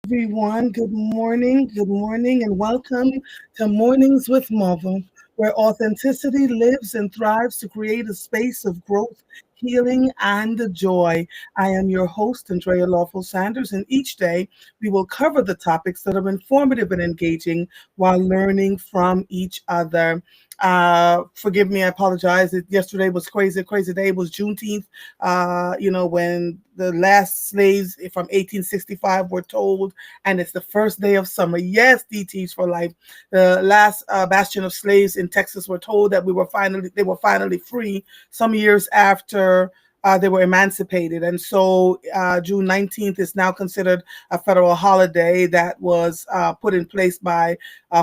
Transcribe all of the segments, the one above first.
Everyone, good morning, and welcome to Mornings with Marvel, where authenticity lives and thrives to create a space of growth, healing, and joy. I am your host, Andrea Lawful Sanders, and each day we will cover the topics that are informative and engaging while learning from each other. Forgive me, I apologize. Yesterday was crazy day. It was Juneteenth, when the last slaves from 1865 were told, and it's the first day of summer. Yes, DTs for life. The last bastion of slaves in Texas were told that they were finally free some years after they were emancipated. And so June 19th is now considered a federal holiday that was put in place by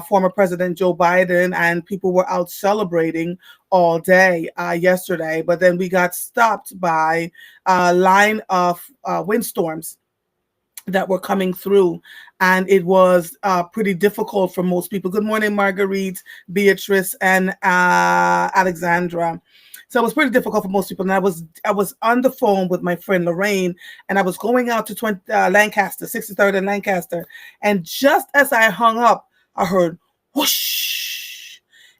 former President Joe Biden, and people were out celebrating all day yesterday. But then we got stopped by a line of windstorms that were coming through, and it was pretty difficult for most people. Good morning, Marguerite, Beatrice, and Alexandra. So it was pretty difficult for most people. And I was on the phone with my friend Lorraine, and I was going out to Lancaster, 63rd and Lancaster, and just as I hung up, I heard whoosh,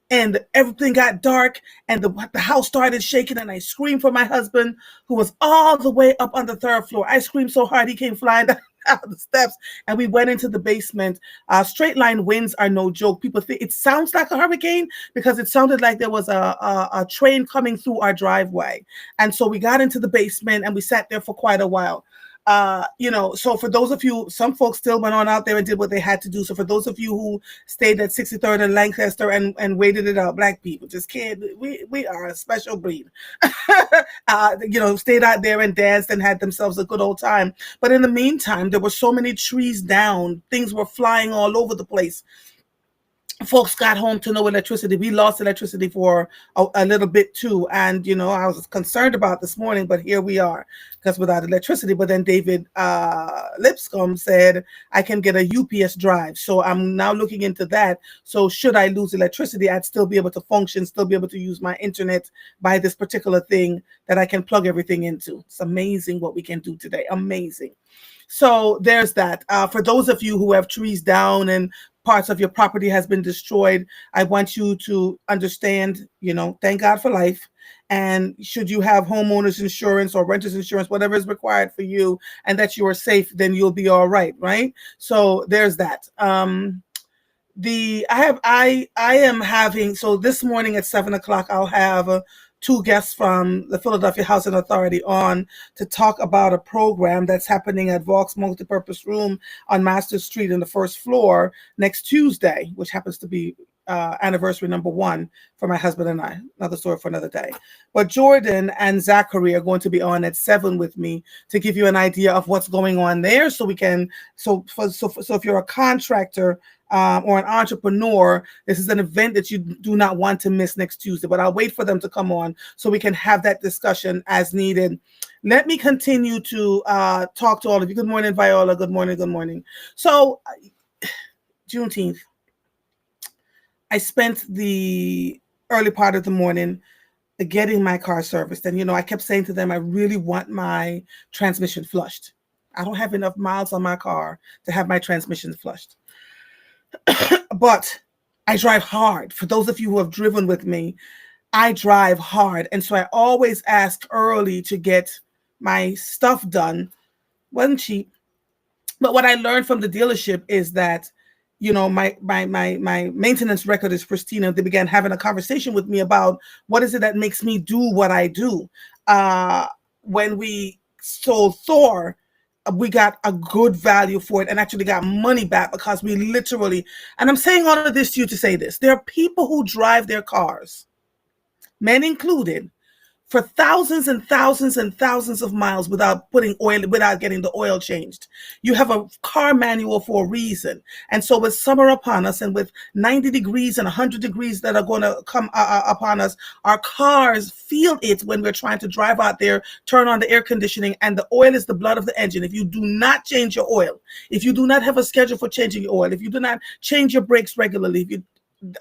and everything got dark, and the house started shaking, and I screamed for my husband, who was all the way up on the third floor. I screamed so hard he came flying down out the steps, and we went into the basement. Straight line winds are no joke. People think it sounds like a hurricane because it sounded like there was a train coming through our driveway. And so we got into the basement and we sat there for quite a while. So for those of you, some folks still went on out there and did what they had to do. So for those of you who stayed at 63rd and Lancaster and waited it out, black people just can't, we are a special breed. Stayed out there and danced and had themselves a good old time. But in the meantime, there were so many trees down, things were flying all over the place. Folks got home to no electricity. We lost electricity for a little bit too. And, I was concerned about this morning, but here we are because without electricity. But then David Lipscomb said, I can get a UPS drive. So I'm now looking into that. So should I lose electricity, I'd still be able to function, still be able to use my internet by this particular thing that I can plug everything into. It's amazing what we can do today. Amazing. So there's that. For those of you who have trees down and parts of your property has been destroyed, I want you to understand, thank God for life. And should you have homeowners insurance or renters insurance, whatever is required for you, and that you are safe, then you'll be all right, right? So there's that. I am having, so this morning at 7 o'clock, I'll have two guests from the Philadelphia Housing Authority on to talk about a program that's happening at Vaux Multipurpose Room on Master Street in the first floor next Tuesday, which happens to be anniversary number 1 for my husband and I. Another story for another day. But Jordan and Zachary are going to be on at 7 with me to give you an idea of what's going on there, so we can. So if you're a contractor or an entrepreneur, this is an event that you do not want to miss next Tuesday. But I'll wait for them to come on so we can have that discussion as needed. Let me continue to talk to all of you. Good morning, Viola. Good morning. Good morning. So Juneteenth. I spent the early part of the morning getting my car serviced. And, I kept saying to them, I really want my transmission flushed. I don't have enough miles on my car to have my transmission flushed. But I drive hard. For those of you who have driven with me, I drive hard. And so I always ask early to get my stuff done. Wasn't cheap. But what I learned from the dealership is that, my maintenance record is pristine. And they began having a conversation with me about what is it that makes me do what I do. When we sold Thor, we got a good value for it and actually got money back because we literally, and I'm saying all of this to you to say this, there are people who drive their cars, men included, for thousands and thousands and thousands of miles without getting the oil changed. You have a car manual for a reason. And so with summer upon us and with 90 degrees and 100 degrees that are going to come upon us, our cars feel it when we're trying to drive out there, turn on the air conditioning, and the oil is the blood of the engine. If you do not change your oil, if you do not have a schedule for changing your oil, if you do not change your brakes regularly,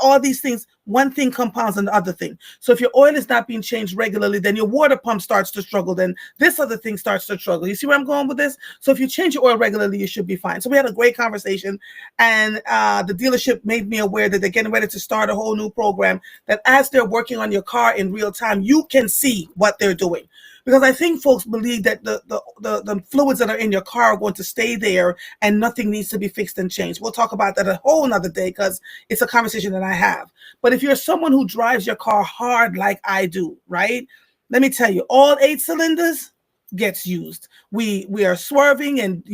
all these things, one thing compounds on the other thing. So if your oil is not being changed regularly, then your water pump starts to struggle. Then this other thing starts to struggle. You see where I'm going with this? So if you change your oil regularly, you should be fine. So we had a great conversation, and the dealership made me aware that they're getting ready to start a whole new program that as they're working on your car in real time, you can see what they're doing. Because I think folks believe that the fluids that are in your car are going to stay there and nothing needs to be fixed and changed. We'll talk about that a whole nother day because it's a conversation that I have. But if you're someone who drives your car hard like I do, right? Let me tell you, all 8 cylinders gets used. We are swerving, and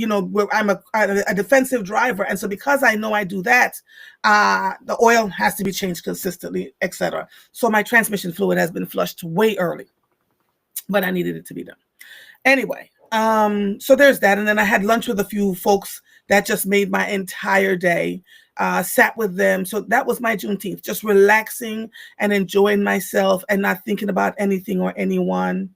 I'm a defensive driver, and so because I know I do that, the oil has to be changed consistently, etc. So my transmission fluid has been flushed way early, but I needed it to be done. Anyway, so there's that. And then I had lunch with a few folks that just made my entire day. Sat with them. So that was my Juneteenth, just relaxing and enjoying myself and not thinking about anything or anyone.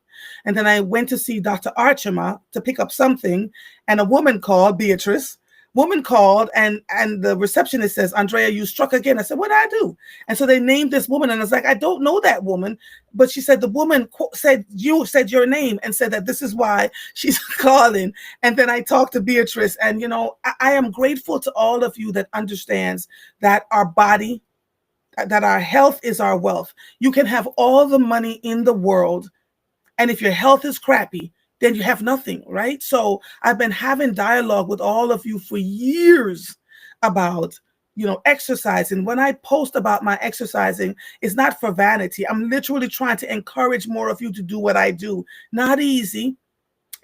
And then I went to see Dr. Archima to pick up something, and a woman called, Beatrice. Woman called, and the receptionist says, Andrea, you struck again. I said, what did I do? And so they named this woman, and I was like, I don't know that woman. But she said, the woman said your name and said that this is why she's calling. And then I talked to Beatrice, and I am grateful to all of you that understands that our body, that our health is our wealth. You can have all the money in the world, and if your health is crappy, then you have nothing, right? So I've been having dialogue with all of you for years about, exercising. When I post about my exercising, it's not for vanity. I'm literally trying to encourage more of you to do what I do. Not easy.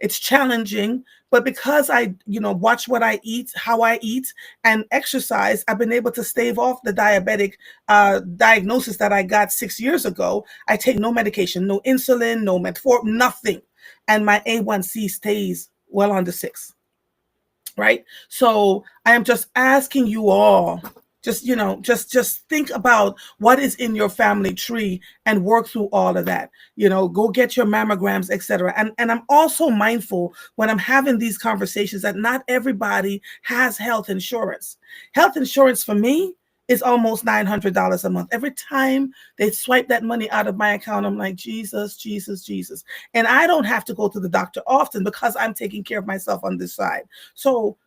It's challenging, but because I, watch what I eat, how I eat, and exercise, I've been able to stave off the diabetic diagnosis that I got 6 years ago. I take no medication, no insulin, no metformin, nothing. And my A1C stays well under 6, right? So I am just asking you all, just think about what is in your family tree and work through all of that. Go get your mammograms, etc. And I'm also mindful when I'm having these conversations that not everybody has health insurance. Health insurance for me is almost $900 a month. Every time they swipe that money out of my account, I'm like, Jesus, Jesus, Jesus. And I don't have to go to the doctor often because I'm taking care of myself on this side. So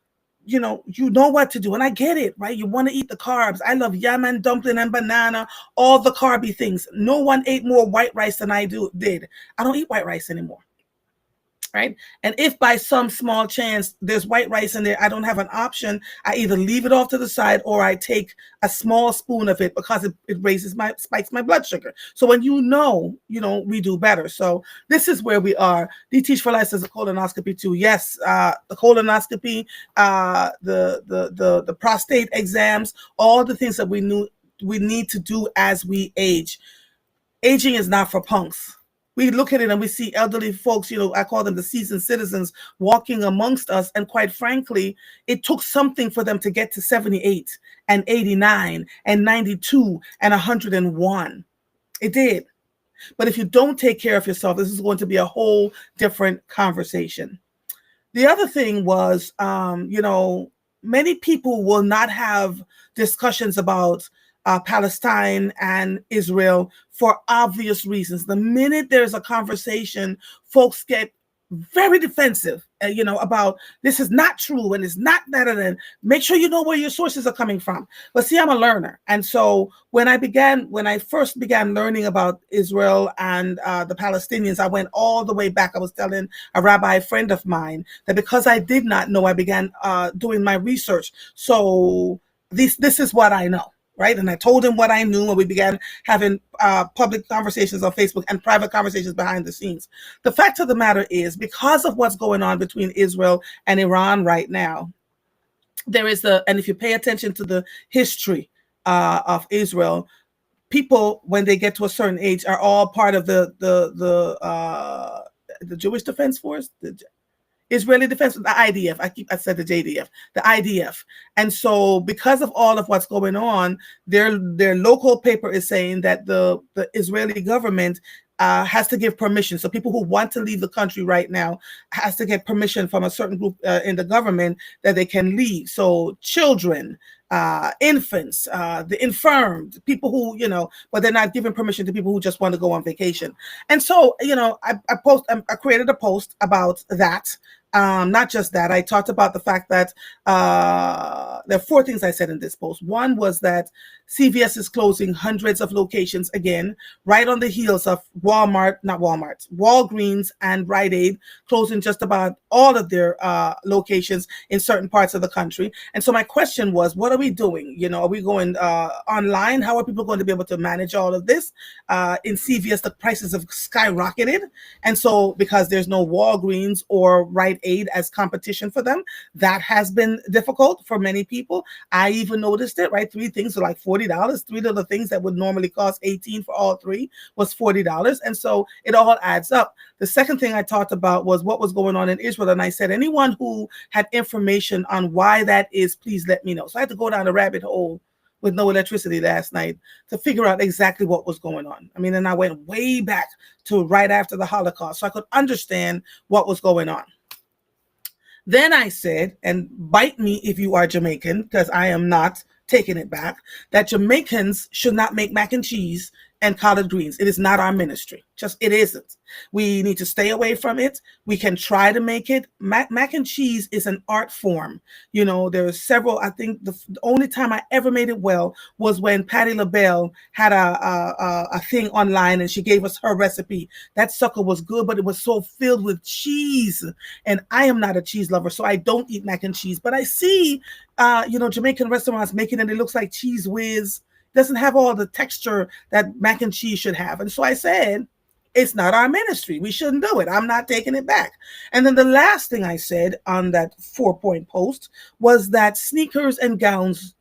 you know what to do. And I get it, right? You want to eat the carbs. I love yam and dumpling and banana, all the carby things. No one ate more white rice than I did. I don't eat white rice anymore. Right? And if by some small chance there's white rice in there, I don't have an option. I either leave it off to the side or I take a small spoon of it because it spikes my blood sugar. So when we do better. So this is where we are. The Teach for Life says a colonoscopy too. Yes, the colonoscopy, the prostate exams, all the things that we need to do as we age. Aging is not for punks. We look at it and we see elderly folks, I call them the seasoned citizens, walking amongst us. And quite frankly, it took something for them to get to 78 and 89 and 92 and 101. It did. But if you don't take care of yourself, this is going to be a whole different conversation. The other thing was, many people will not have discussions about Palestine and Israel for obvious reasons. The minute there's a conversation, folks get very defensive, about this is not true and it's not that. And make sure you know where your sources are coming from. But see, I'm a learner. And so when I first began learning about Israel and the Palestinians, I went all the way back. I was telling a rabbi friend of mine that because I did not know, I began doing my research. So this is what I know. Right. And I told him what I knew, and we began having public conversations on Facebook and private conversations behind the scenes. The fact of the matter is, because of what's going on between Israel and Iran right now, there is and if you pay attention to the history of Israel, people, when they get to a certain age, are all part of the Jewish Defense Force, the Israeli Defense, the IDF. I said the JDF, the IDF. And so because of all of what's going on, their local paper is saying that the Israeli government has to give permission. So people who want to leave the country right now has to get permission from a certain group in the government that they can leave. So children, infants, the infirm, people who, but they're not giving permission to people who just want to go on vacation. And so, I created a post about that. Not just that, I talked about the fact that there are four things I said in this post. One was that CVS is closing hundreds of locations again, right on the heels of Walgreens and Rite Aid closing just about all of their locations in certain parts of the country. And so my question was, what are we doing? Are we going online? How are people going to be able to manage all of this? In CVS, the prices have skyrocketed. And so because there's no Walgreens or Rite Aid as competition for them, that has been difficult for many people. I even noticed it, right? 3 things are like $40. 3 of the things that would normally cost $18 for all 3 was $40. And so it all adds up. The second thing I talked about was what was going on in Israel. And I said, anyone who had information on why that is, please let me know. So I had to go down a rabbit hole with no electricity last night to figure out exactly what was going on. I mean, and I went way back to right after the Holocaust so I could understand what was going on. Then I said, and bite me if you are Jamaican, because I am not taking it back, that Jamaicans should not make mac and cheese and collard greens. It is not our ministry. It isn't. We need to stay away from it. We can try to make it. Mac and cheese is an art form. There are several. I think the only time I ever made it well was when Patti LaBelle had a thing online and she gave us her recipe. That sucker was good, but it was so filled with cheese. And I am not a cheese lover, so I don't eat mac and cheese. But I see, Jamaican restaurants making it. It looks like Cheese Whiz. Doesn't have all the texture that mac and cheese should have. And so I said, it's not our ministry. We shouldn't do it. I'm not taking it back. And then the last thing I said on that 4-point post was that sneakers and gowns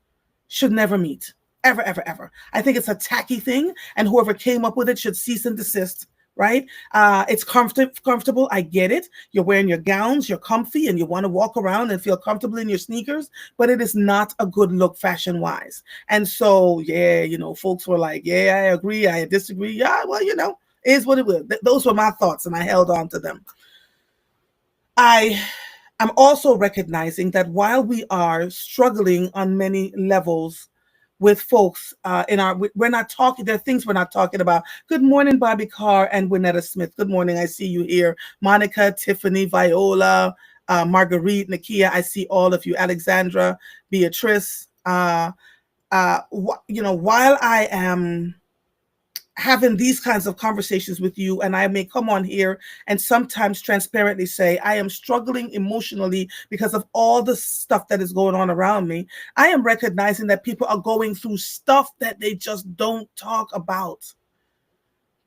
should never meet. Ever, ever, ever. I think it's a tacky thing, and whoever came up with it should cease and desist. Right? It's comfortable. I get it. You're wearing your gowns, you're comfy, and you want to walk around and feel comfortable in your sneakers, but it is not a good look fashion-wise. And so, folks were like, yeah, I agree, I disagree. Yeah, well, is what it was. Those were my thoughts, and I held on to them. I'm also recognizing that while we are struggling on many levels with folks we're not talking, there are things we're not talking about. Good morning, Bobby Carr and Winetta Smith. Good morning, I see you here. Monica, Tiffany, Viola, Marguerite, Nakia, I see all of you. Alexandra, Beatrice. While I am having these kinds of conversations with you, and I may come on here and sometimes transparently say I am struggling emotionally because of all the stuff that is going on around me, I am recognizing that people are going through stuff that they just don't talk about,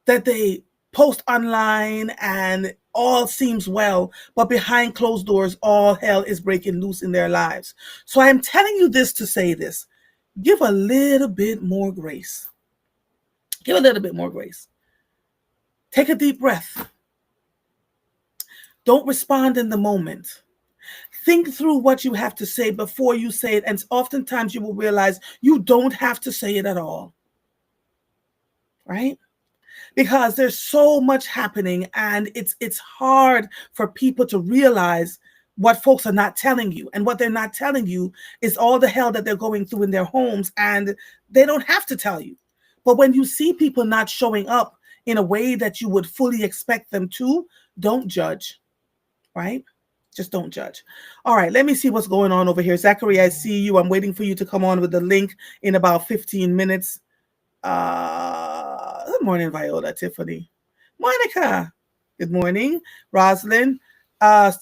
that they post online and all seems well, but behind closed doors, all hell is breaking loose in their lives. So I am telling you this to say this: give a little bit more grace. Give a little bit more grace. Take a deep breath. Don't respond in the moment. Think through what you have to say before you say it, and oftentimes you will realize you don't have to say it at all. Right? Because there's so much happening, and it's hard for people to realize what folks are not telling you. And what they're not telling you is all the hell that they're going through in their homes, and they don't have to tell you. But when you see people not showing up in a way that you would fully expect them to, don't judge, right? Just don't judge. All right, let me see what's going on over here. Zachary, I see you. I'm waiting for you to come on with the link in about 15 minutes. Good morning, Viola, Tiffany. Monica, good morning. Rosalind.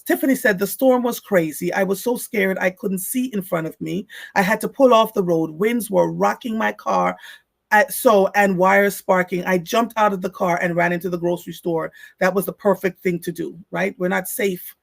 Tiffany said, the storm was crazy. I was so scared I couldn't see in front of me. I had to pull off the road. Winds were rocking my car. And wires sparking. I jumped out of the car and ran into the grocery store. That was the perfect thing to do, right? We're not safe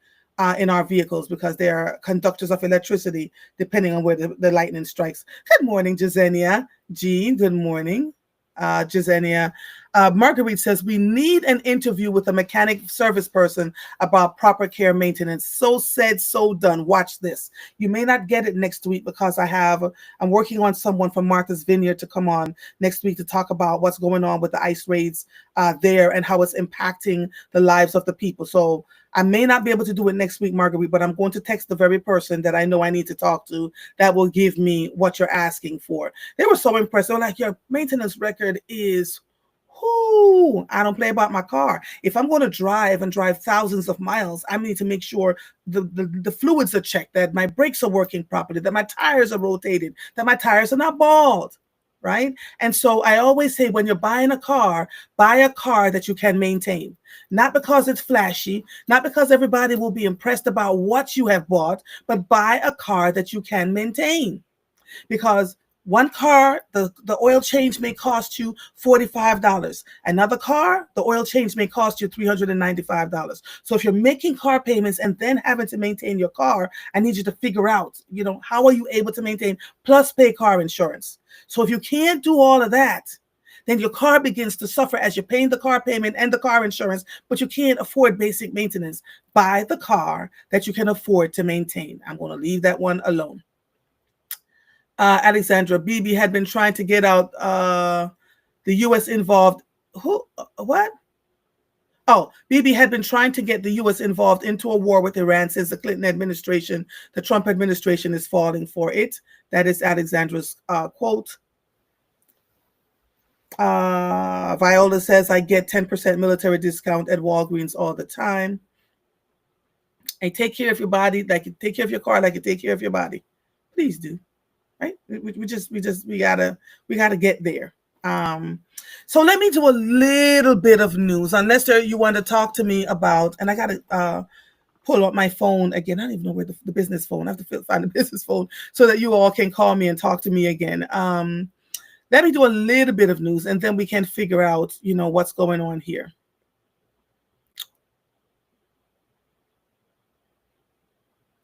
in our vehicles because they are conductors of electricity, depending on where the lightning strikes. Good morning, Jasenia. Jean, good morning. Jasenia. Marguerite says, we need an interview with a mechanic service person about proper care maintenance. So said, so done. Watch this. You may not get it next week because I'm working on someone from Martha's Vineyard to come on next week to talk about what's going on with the ice raids there and how it's impacting the lives of the people. So I may not be able to do it next week, Marguerite, but I'm going to text the very person that I know I need to talk to that will give me what you're asking for. They were so impressed. They were like, your maintenance record is whoo, I don't play about my car. If I'm going to drive and drive thousands of miles, I need to make sure the fluids are checked, that my brakes are working properly, that my tires are rotated, that my tires are not bald, right? And so I always say, when you're buying a car, buy a car that you can maintain. Not because it's flashy, not because everybody will be impressed about what you have bought, but buy a car that you can maintain. Because one car, the oil change may cost you $45. Another car, the oil change may cost you $395. So if you're making car payments and then having to maintain your car, I need you to figure out, how are you able to maintain plus pay car insurance? So if you can't do all of that, then your car begins to suffer as you're paying the car payment and the car insurance, but you can't afford basic maintenance. Buy the car that you can afford to maintain. I'm going to leave that one alone. Alexandra, Bibi had been trying to get out the U.S. involved. Who? What? Oh, Bibi had been trying to get the U.S. involved into a war with Iran since the Clinton administration. The Trump administration is falling for it. That is Alexandra's quote. Viola says, I get 10% military discount at Walgreens all the time. And take care of your body like you take care of your car, like you take care of your body. Please do. Right? We gotta get there. So let me do a little bit of news, unless you want to talk to me about, and I gotta pull up my phone again. I don't even know where the business phone. I have to find the business phone so that you all can call me and talk to me again. Let me do a little bit of news, and then we can figure out, what's going on here.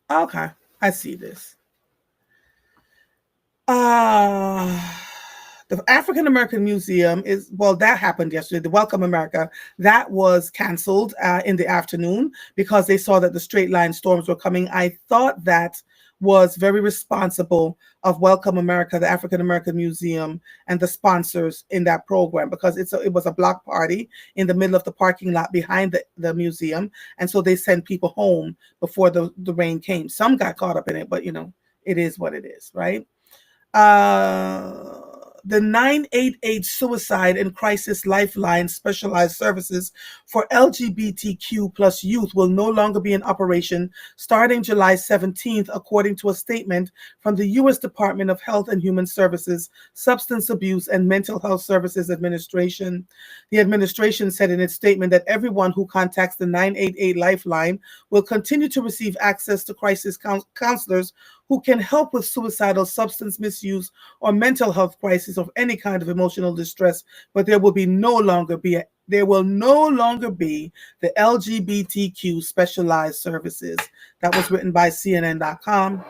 Okay, I see this. The African American Museum that happened yesterday. The Welcome America, that was canceled in the afternoon because they saw that the straight line storms were coming. I thought that was very responsible of Welcome America, the African American Museum, and the sponsors in that program, because it was a block party in the middle of the parking lot behind the museum. And so they sent people home before the rain came. Some got caught up in it, but it is what it is, right? The 988 Suicide and Crisis Lifeline Specialized Services for LGBTQ plus youth will no longer be in operation starting July 17th, according to a statement from the U.S. Department of Health and Human Services, Substance Abuse and Mental Health Services Administration. The administration said in its statement that everyone who contacts the 988 Lifeline will continue to receive access to crisis counselors who can help with suicidal, substance misuse, or mental health crisis of any kind of emotional distress, but there will no longer be the LGBTQ specialized services. That was written by CNN.com.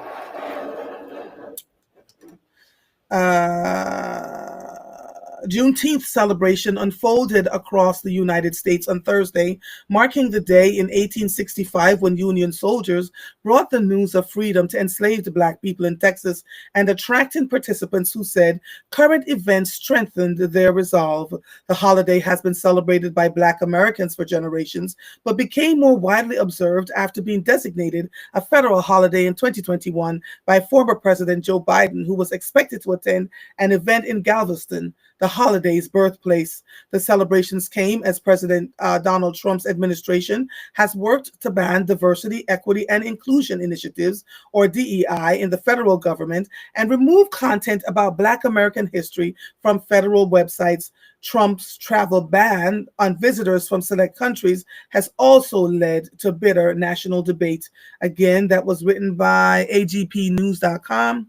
Juneteenth celebration unfolded across the United States on Thursday, marking the day in 1865 when Union soldiers brought the news of freedom to enslaved Black people in Texas, and attracting participants who said current events strengthened their resolve. The holiday has been celebrated by Black Americans for generations, but became more widely observed after being designated a federal holiday in 2021 by former President Joe Biden, who was expected to attend an event in Galveston, the holiday's birthplace. The celebrations came as President Donald Trump's administration has worked to ban diversity, equity, and inclusion initiatives, or DEI, in the federal government and remove content about Black American history from federal websites. Trump's travel ban on visitors from select countries has also led to bitter national debate. Again, that was written by agpnews.com.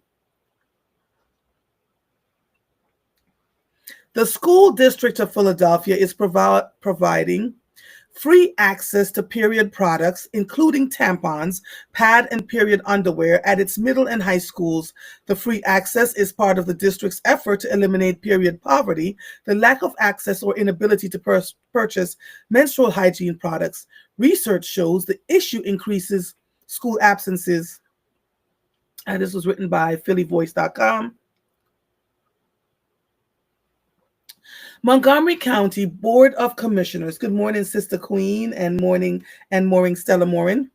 The School District of Philadelphia is providing free access to period products, including tampons, pad and period underwear at its middle and high schools. The free access is part of the district's effort to eliminate period poverty, the lack of access or inability to purchase menstrual hygiene products. Research shows the issue increases school absences. And this was written by phillyvoice.com. Montgomery County Board of Commissioners. Good morning, Sister Queen, and morning, Stella Morin.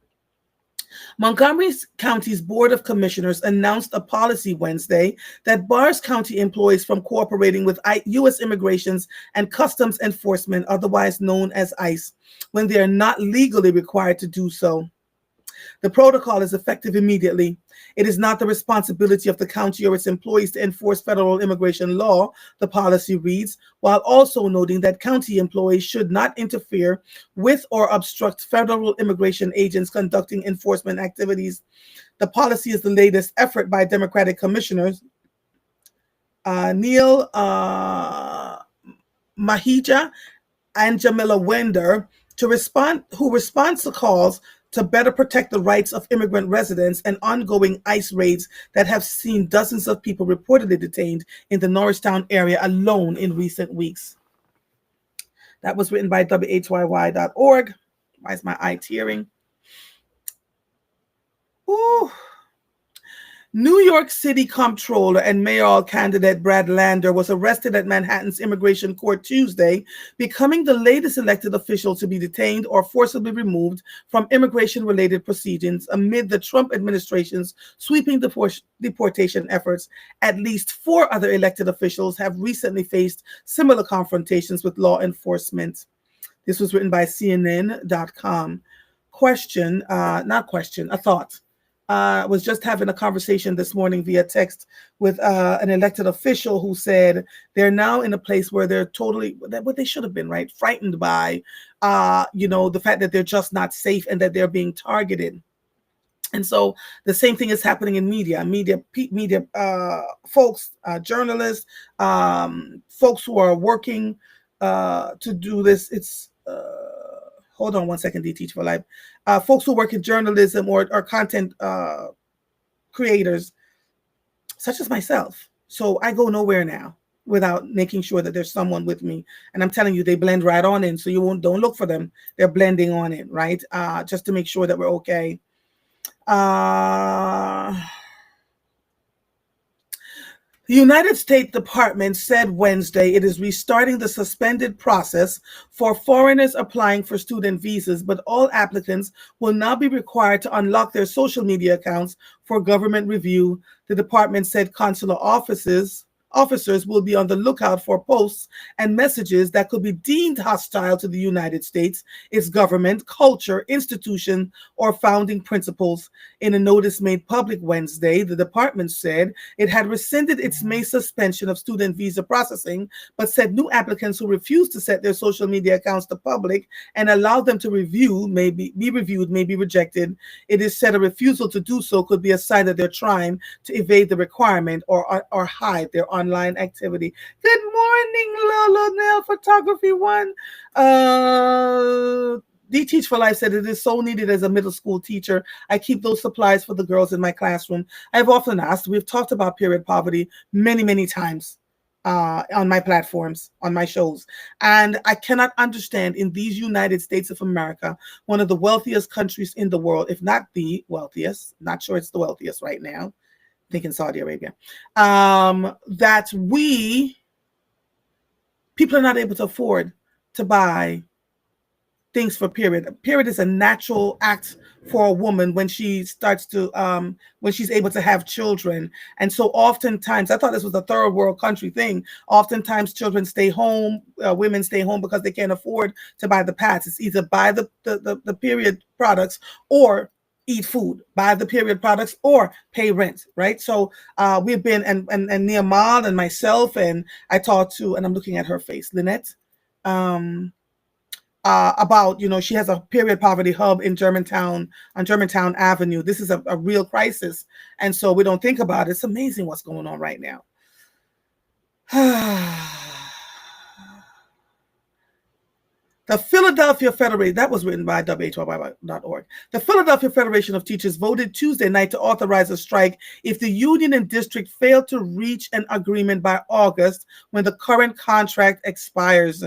Montgomery County's Board of Commissioners announced a policy Wednesday that bars county employees from cooperating with U.S. Immigrations and Customs Enforcement, otherwise known as ICE, when they are not legally required to do so. The protocol is effective immediately. It is not the responsibility of the county or its employees to enforce federal immigration law, the policy reads, while also noting that county employees should not interfere with or obstruct federal immigration agents conducting enforcement activities. The policy is the latest effort by Democratic commissioners Neil Mahija and Jamila Wender who responds to calls to better protect the rights of immigrant residents and ongoing ICE raids that have seen dozens of people reportedly detained in the Norristown area alone in recent weeks. That was written by WHYY.org. Why is my eye tearing? Ooh. New York City Comptroller and mayoral candidate Brad Lander was arrested at Manhattan's immigration court Tuesday, becoming the latest elected official to be detained or forcibly removed from immigration-related proceedings amid the Trump administration's sweeping deportation efforts. At least 4 other elected officials have recently faced similar confrontations with law enforcement. This was written by CNN.com. A thought. Was just having a conversation this morning via text with an elected official who said they're now in a place where they're totally what they should have been, right? Frightened by, the fact that they're just not safe and that they're being targeted. And so the same thing is happening in media folks, journalists, folks who are working to do this. It's hold on one second, Teach for Life. Folks who work in journalism or content creators, such as myself. So I go nowhere now without making sure that there's someone with me. And I'm telling you, they blend right on in. So don't look for them. They're blending on in, right? Just to make sure that we're okay. The United States Department said Wednesday it is restarting the suspended process for foreigners applying for student visas, but all applicants will now be required to unlock their social media accounts for government review. The department said consular officers will be on the lookout for posts and messages that could be deemed hostile to the United States, its government, culture, institution, or founding principles. In a notice made public Wednesday, the department said it had rescinded its May suspension of student visa processing, but said new applicants who refuse to set their social media accounts to public and allow them to may be rejected. It is said a refusal to do so could be a sign that they're trying to evade the requirement or hide their online activity. Good morning, Lolo Nail Photography One. Teach for Life said it is so needed as a middle school teacher. I keep those supplies for the girls in my classroom. I've often asked, we've talked about period poverty many, many times on my platforms, on my shows. And I cannot understand in these United States of America, one of the wealthiest countries in the world, if not the wealthiest, not sure it's the wealthiest right now, thinking Saudi Arabia, that people are not able to afford to buy things for period. Period is a natural act for a woman when she starts to, when she's able to have children. And so oftentimes, I thought this was a third world country thing. Oftentimes children stay home, women stay home because they can't afford to buy the pads. It's either buy the period products or eat food, buy the period products or pay rent, right? So we've been, and Nehemiah and myself, and I talked to, and I'm looking at her face, Lynette, about, she has a period poverty hub in Germantown, on Germantown Avenue. This is a real crisis. And so we don't think about it. It's amazing what's going on right now. The Philadelphia Federation, that was written by whl.org. The Philadelphia Federation of Teachers voted Tuesday night to authorize a strike if the union and district fail to reach an agreement by August when the current contract expires.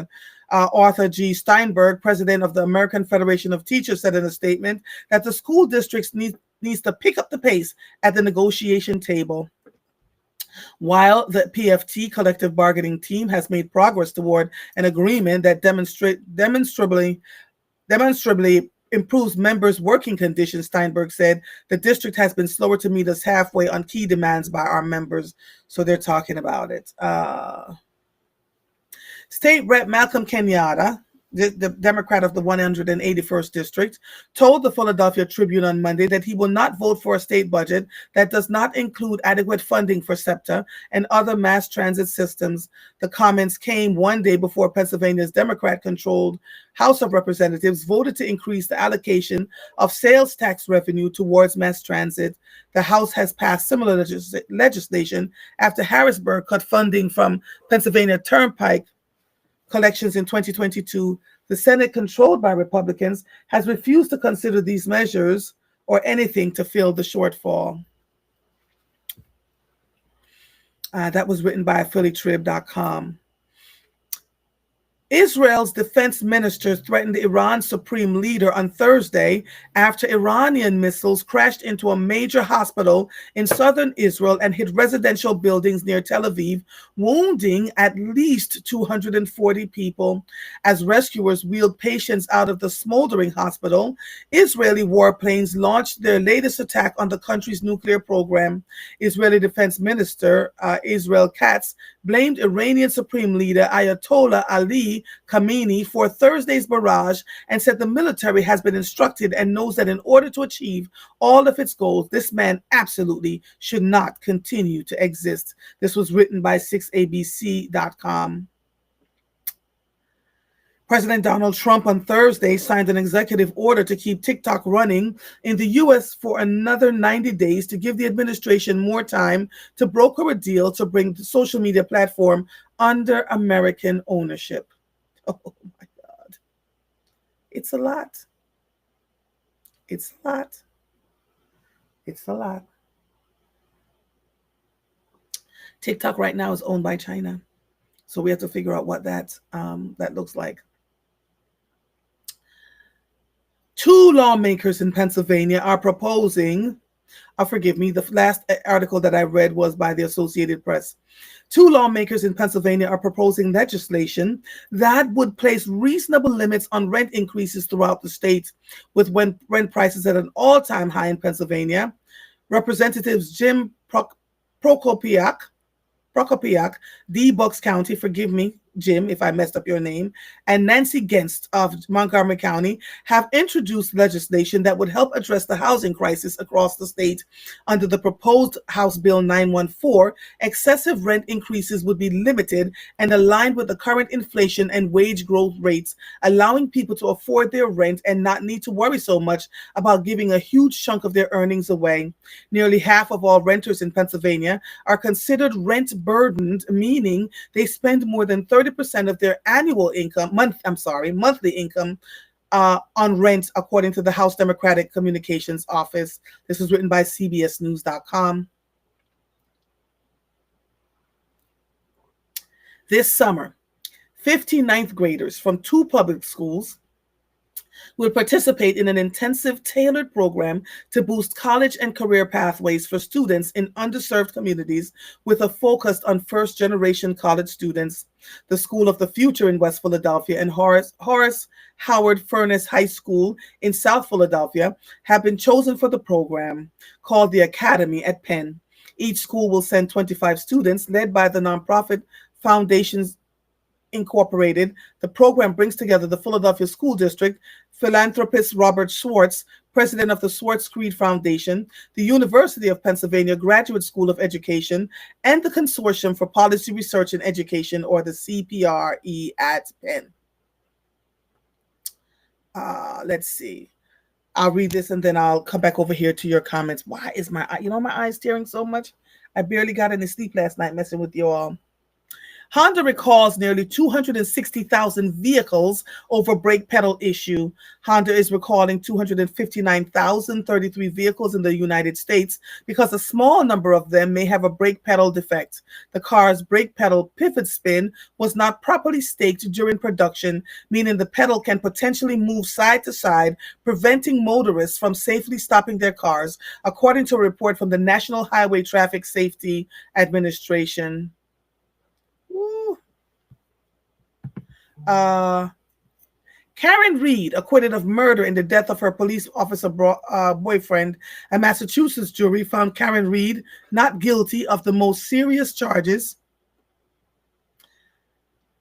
Arthur G. Steinberg, president of the American Federation of Teachers, said in a statement that the school districts needs to pick up the pace at the negotiation table. While the PFT collective bargaining team has made progress toward an agreement that demonstrably improves members' working conditions, Steinberg said, the district has been slower to meet us halfway on key demands by our members. So they're talking about it. State Rep Malcolm Kenyatta, the Democrat of the 181st District, told the Philadelphia Tribune on Monday that he will not vote for a state budget that does not include adequate funding for SEPTA and other mass transit systems. The comments came one day before Pennsylvania's Democrat-controlled House of Representatives voted to increase the allocation of sales tax revenue towards mass transit. The House has passed similar legislation after Harrisburg cut funding from Pennsylvania Turnpike collections in 2022. The Senate, controlled by Republicans, has refused to consider these measures or anything to fill the shortfall. That was written by phillytrib.com. Israel's defense minister threatened Iran's supreme leader on Thursday after Iranian missiles crashed into a major hospital in southern Israel and hit residential buildings near Tel Aviv, wounding at least 240 people. As rescuers wheeled patients out of the smoldering hospital, Israeli warplanes launched their latest attack on the country's nuclear program. Israeli Defense Minister Israel Katz blamed Iranian Supreme Leader Ayatollah Ali Khamenei for Thursday's barrage and said the military has been instructed and knows that in order to achieve all of its goals, this man absolutely should not continue to exist. This was written by 6abc.com. President Donald Trump on Thursday signed an executive order to keep TikTok running in the U.S. for another 90 days to give the administration more time to broker a deal to bring the social media platform under American ownership. Oh my God. It's a lot. It's a lot. It's a lot. TikTok right now is owned by China. So we have to figure out what that looks like. 2 lawmakers in Pennsylvania are proposing, the last article that I read was by the Associated Press. 2 lawmakers in Pennsylvania are proposing legislation that would place reasonable limits on rent increases throughout the state, with rent prices at an all-time high in Pennsylvania. Representatives Jim Prokopiak, D. Bucks County, forgive me, Jim, if I messed up your name, and Nancy Genst of Montgomery County have introduced legislation that would help address the housing crisis across the state. Under the proposed House Bill 914, excessive rent increases would be limited and aligned with the current inflation and wage growth rates, allowing people to afford their rent and not need to worry so much about giving a huge chunk of their earnings away. Nearly half of all renters in Pennsylvania are considered rent burdened, meaning they spend more than 30% of their annual income, monthly income on rent, according to the House Democratic Communications Office. This was written by CBSNews.com. This summer, 15 ninth graders from 2 public schools will participate in an intensive tailored program to boost college and career pathways for students in underserved communities with a focus on first-generation college students. The School of the Future in West Philadelphia and Horace Howard Furness High School in South Philadelphia have been chosen for the program, called the Academy at Penn. Each school will send 25 students, led by the nonprofit Foundations Incorporated. The program brings together the Philadelphia School District, philanthropist Robert Schwartz, president of the Schwartz Creed Foundation, the University of Pennsylvania Graduate School of Education, and the Consortium for Policy Research and Education, or the CPRE at Penn. Let's see. I'll read this and then I'll come back over here to your comments. Why is my eyes tearing so much? I barely got any sleep last night messing with you all. Honda recalls nearly 260,000 vehicles over brake pedal issue. Honda is recalling 259,033 vehicles in the United States because a small number of them may have a brake pedal defect. The car's brake pedal pivot spin was not properly staked during production, meaning the pedal can potentially move side to side, preventing motorists from safely stopping their cars, according to a report from the National Highway Traffic Safety Administration. Woo. Uh, Karen Reed, acquitted of murder in the death of her police officer boyfriend. A Massachusetts jury found Karen Reed not guilty of the most serious charges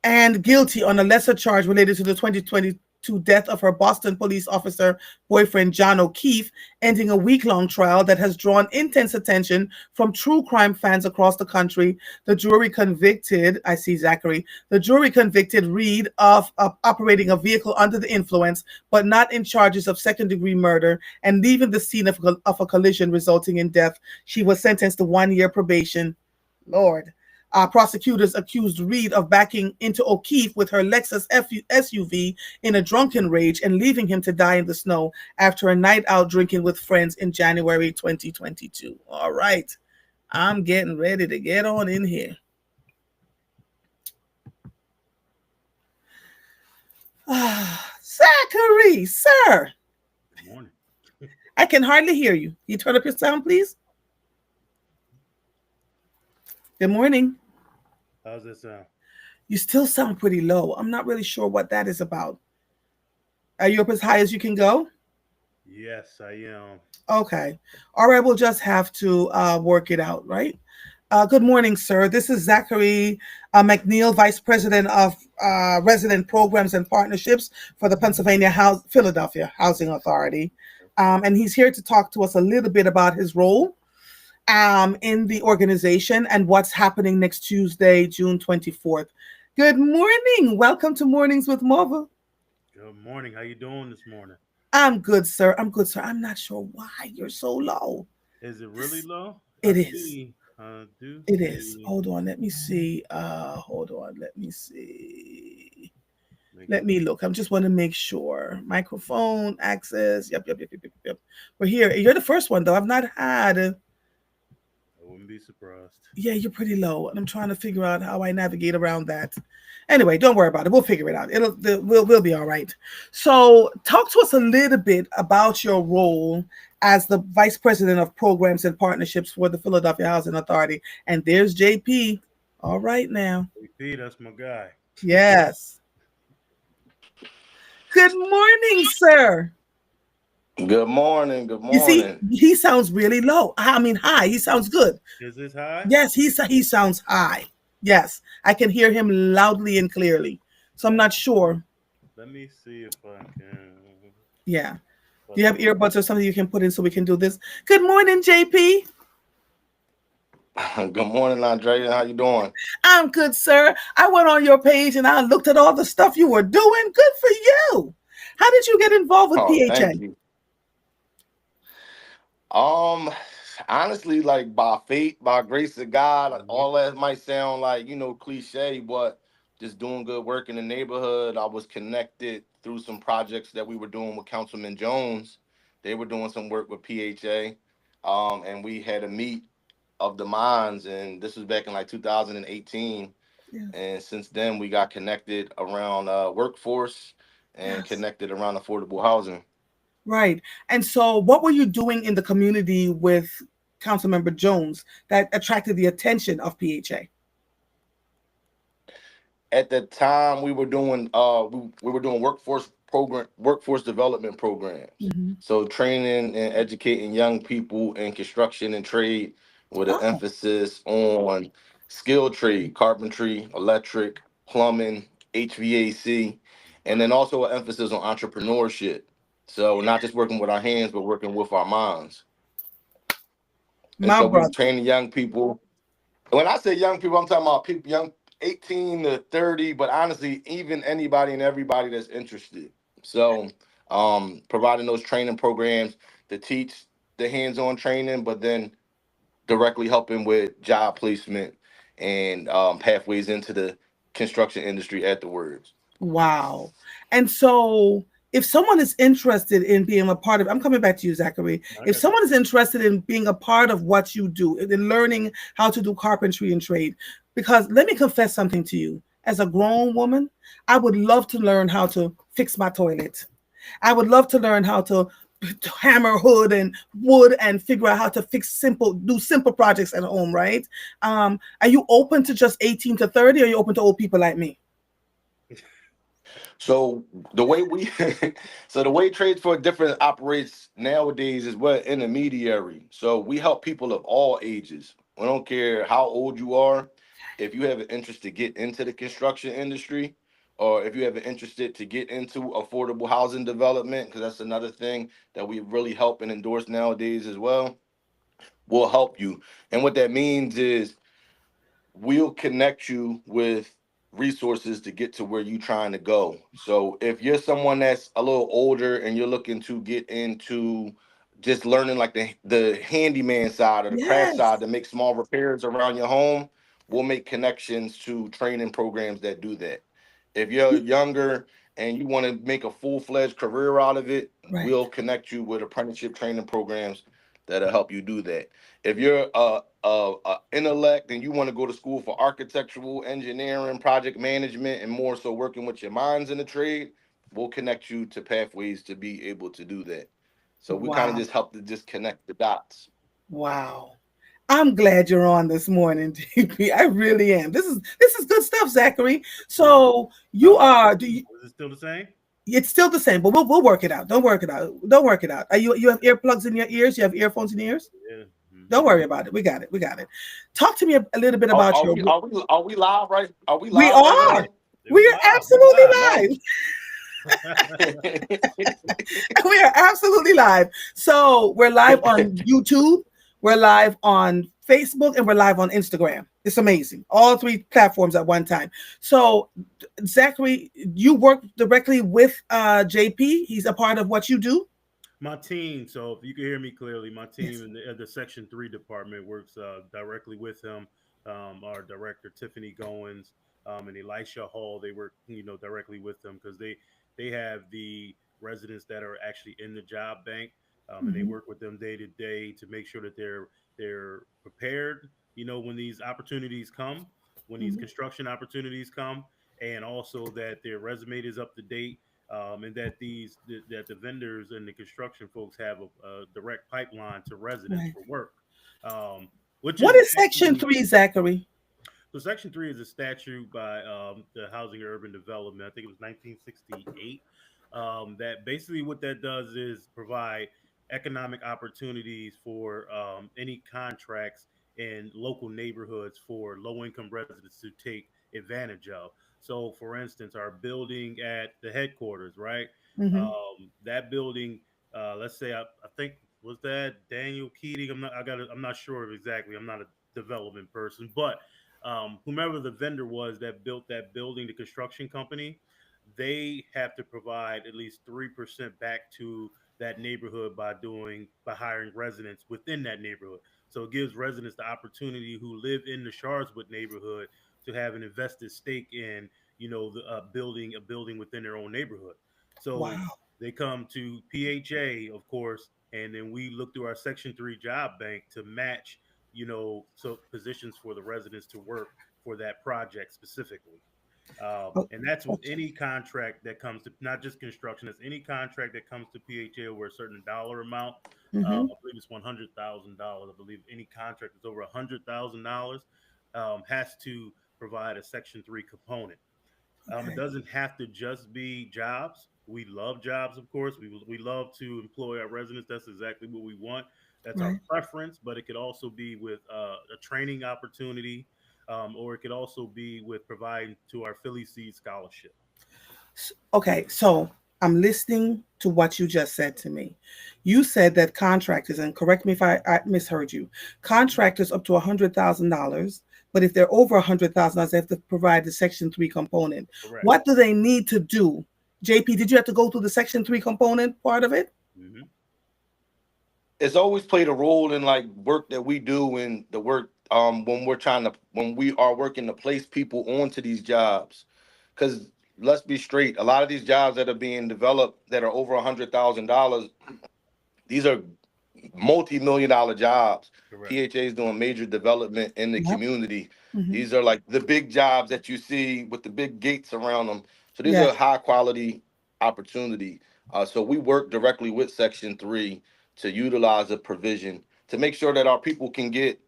and guilty on a lesser charge related to the 2022 death of her Boston police officer boyfriend, John O'Keefe, ending a week-long trial that has drawn intense attention from true crime fans across the country. I see Zachary, the jury convicted Reed of operating a vehicle under the influence, but not in charges of second-degree murder and leaving the scene of a collision resulting in death. She was sentenced to 1 year probation. Lord. Prosecutors accused Reed of backing into O'Keefe with her Lexus SUV in a drunken rage and leaving him to die in the snow after a night out drinking with friends in January 2022. All right, I'm getting ready to get on in here. Zachary, sir. Good morning. I can hardly hear you. You turn up your sound, please? Good morning. How's that sound? You still sound pretty low. I'm not really sure what that is about. Are you up as high as you can go? Yes, I am. Okay. All right. We'll just have to work it out, right? Good morning, sir. This is Zachary McNeil, Vice President of Resident Programs and Partnerships for the Philadelphia Housing Authority. And he's here to talk to us a little bit about his role in the organization and what's happening next Tuesday, June 24th. Good morning. Welcome to Mornings with Mova. Good morning. How you doing this morning? I'm good, sir. I'm good, sir. I'm not sure why you're so low. Is it really This, low? I it is. see. I do It is. see. Hold on. Let me see. Hold on. Let me see. Make Let it. me look. I just want to make sure. Microphone access. Yep. We're here. You're the first one though. I've not had. I wouldn't be surprised. Yeah, you're pretty low, and I'm trying to figure out how I navigate around that. Anyway, don't worry about it. We'll figure it out. We'll be all right. So, talk to us a little bit about your role as the Vice President of Programs and Partnerships for the Philadelphia Housing Authority. And there's JP. All right now. AP, that's my guy. Yes. Good morning, sir. Good morning. Good You see, morning. he sounds really low. I mean, high. He sounds good. Is this high? Yes, he sounds high. Yes, I can hear him loudly and clearly. So I'm Let, not sure. let me see if I can. Yeah. Do But you have earbuds or something you can put in so we can do this? Good morning, JP. Good morning, Andrea. How you doing? I'm good, sir. I went on your page and I looked at all the stuff you were doing. Good for you. How did you get involved with Oh, thank PHA? you. Um, Honestly, like by fate, by grace of God, mhm. all that might sound like, cliche, but just doing good work in the neighborhood. I was connected through some projects that we were doing with Councilman Jones. They were doing some work with PHA. And we had a meet of the minds, and this was back in like 2018. Yes. And since then, we got connected around workforce and Yes. connected around affordable housing. Right. And so what were you doing in the community with Councilmember Jones that attracted the attention of PHA? At the time, we were doing workforce development programs. Hmm. So training and educating young people in construction and trade with an Oh, emphasis on skilled trade, carpentry, electric, plumbing, HVAC, and then also an emphasis on entrepreneurship. So not just working with our hands, but working with our minds. And my so we were brother. training young people. When I say young people, I'm talking about people young 18 to 30, but honestly, even anybody and everybody that's interested. So providing those training programs to teach the hands-on training, but then directly helping with job placement and pathways into the construction industry afterwards. Wow. And so if someone is interested in being a part of, I'm coming back to you, Zachary. I If got you. someone is interested in being a part of what you do, in learning how to do carpentry and trade, because let me confess something to you. As a grown woman, I would love to learn how to fix my toilet. I would love to learn how to hammer hood and wood and figure out how to do simple projects at home, right? Are you open to just 18 to 30, or are you open to old people like me? So the way we so the way Trades for Different operates nowadays is we're intermediary. So we help people of all ages. We don't care how old you are. If you have an interest to get into the construction industry, or if you have an interest to get into affordable housing development, because that's another thing that we really help and endorse nowadays as well, we'll help you. And what that means is we'll connect you with resources to get to where you're trying to go. So if you're someone that's a little older and you're looking to get into just learning like the handyman side or the craft Yes. side to make small repairs around your home, we'll make connections to training programs that do that. If you're younger and you want to make a full-fledged career out of it, Right. we'll connect you with apprenticeship training programs that'll help you do that. If you're a intellect and you want to go to school for architectural engineering, project management, and more so working with your minds in the trade, we'll connect you to pathways to be able to do that. So we kind of Wow. just help to just connect the dots. Wow. I'm glad you're on this morning, JP. I really am. This is good stuff, Zachary. Yeah. So How you was are. it? Was it still the same? It's still the same, but we'll work it out. Don't work it out. Don't work it out. Are you have earplugs in your ears? You have earphones in your ears? Yeah. Don't worry about it. We got it. We got it. Talk to me a little bit Are, about are your. we are we are we live right? Are we We live right are. now? Yeah, We we are live. We absolutely live. live. Nice. We are absolutely live. So we're live on YouTube, we're live on Facebook, and we're live on Instagram. It's amazing. All three platforms at one time. So, Zachary, you work directly with JP. He's a part of what you do. My team, so if you can hear me clearly, my team Yes. in the Section 3 department works directly with him. Our director, Tiffany Goins, and Elisha Hall, they work, directly with them because they have the residents that are actually in the job bank, and they Hmm. work with them day to day to make sure that they're prepared, when these opportunities come, when these Hmm. construction opportunities come, and also that their resume is up to date, and that the vendors and the construction folks have a direct pipeline to residents Right. for work, um, which What is is Section actually 3, Zachary? so. Section 3 is a statute by the Housing and Urban Development. I think it was 1968. That basically what that does is provide economic opportunities for any contracts in local neighborhoods for low income residents to take advantage of. So, for instance, our building at the headquarters, right? Hmm. That building, let's say, I think was that Daniel Keating. I'm not sure of exactly. I'm not a development person, but whomever the vendor was that built that building, the construction company, they have to provide at least 3% back to that neighborhood by hiring residents within that neighborhood. So it gives residents the opportunity who live in the Sharswood neighborhood to have an invested stake in, building a building within their own neighborhood. So Wow. they come to PHA, of course, and then we look through our Section 3 job bank to match, so positions for the residents to work for that project specifically. Oh, And that's with gotcha. any contract that comes to not just construction, it's any contract that comes to PHA over a certain dollar amount. Hmm. I believe it's $100,000. I believe any contract that's over $100,000 has to provide a Section 3 component. It Okay. doesn't have to just be jobs. We love jobs, of course. We love to employ our residents. That's exactly what we want. That's our Right. preference. But it could also be with a training opportunity, or it could also be with providing to our Philly Seed Scholarship. Okay, so I'm listening to what you just said to me. You said that contractors, and correct me if I misheard you, Mhm. contractors up to $100,000, but if they're over $100,000, they have to provide the Section 3 component. Correct. What do they need to do? JP, did you have to go through the Section 3 component part of it? Hmm. It's always played a role in like work that we do and the work when we are working to place people onto these jobs, because let's be straight, a lot of these jobs that are being developed that are over $100,000, these are multi-million dollar jobs. Correct. PHA is doing major development in the Yep. community. Hmm. These are like the big jobs that you see with the big gates around them. So these are Yes. high quality opportunity. So we work directly with Section 3 to utilize a provision to make sure that our people can get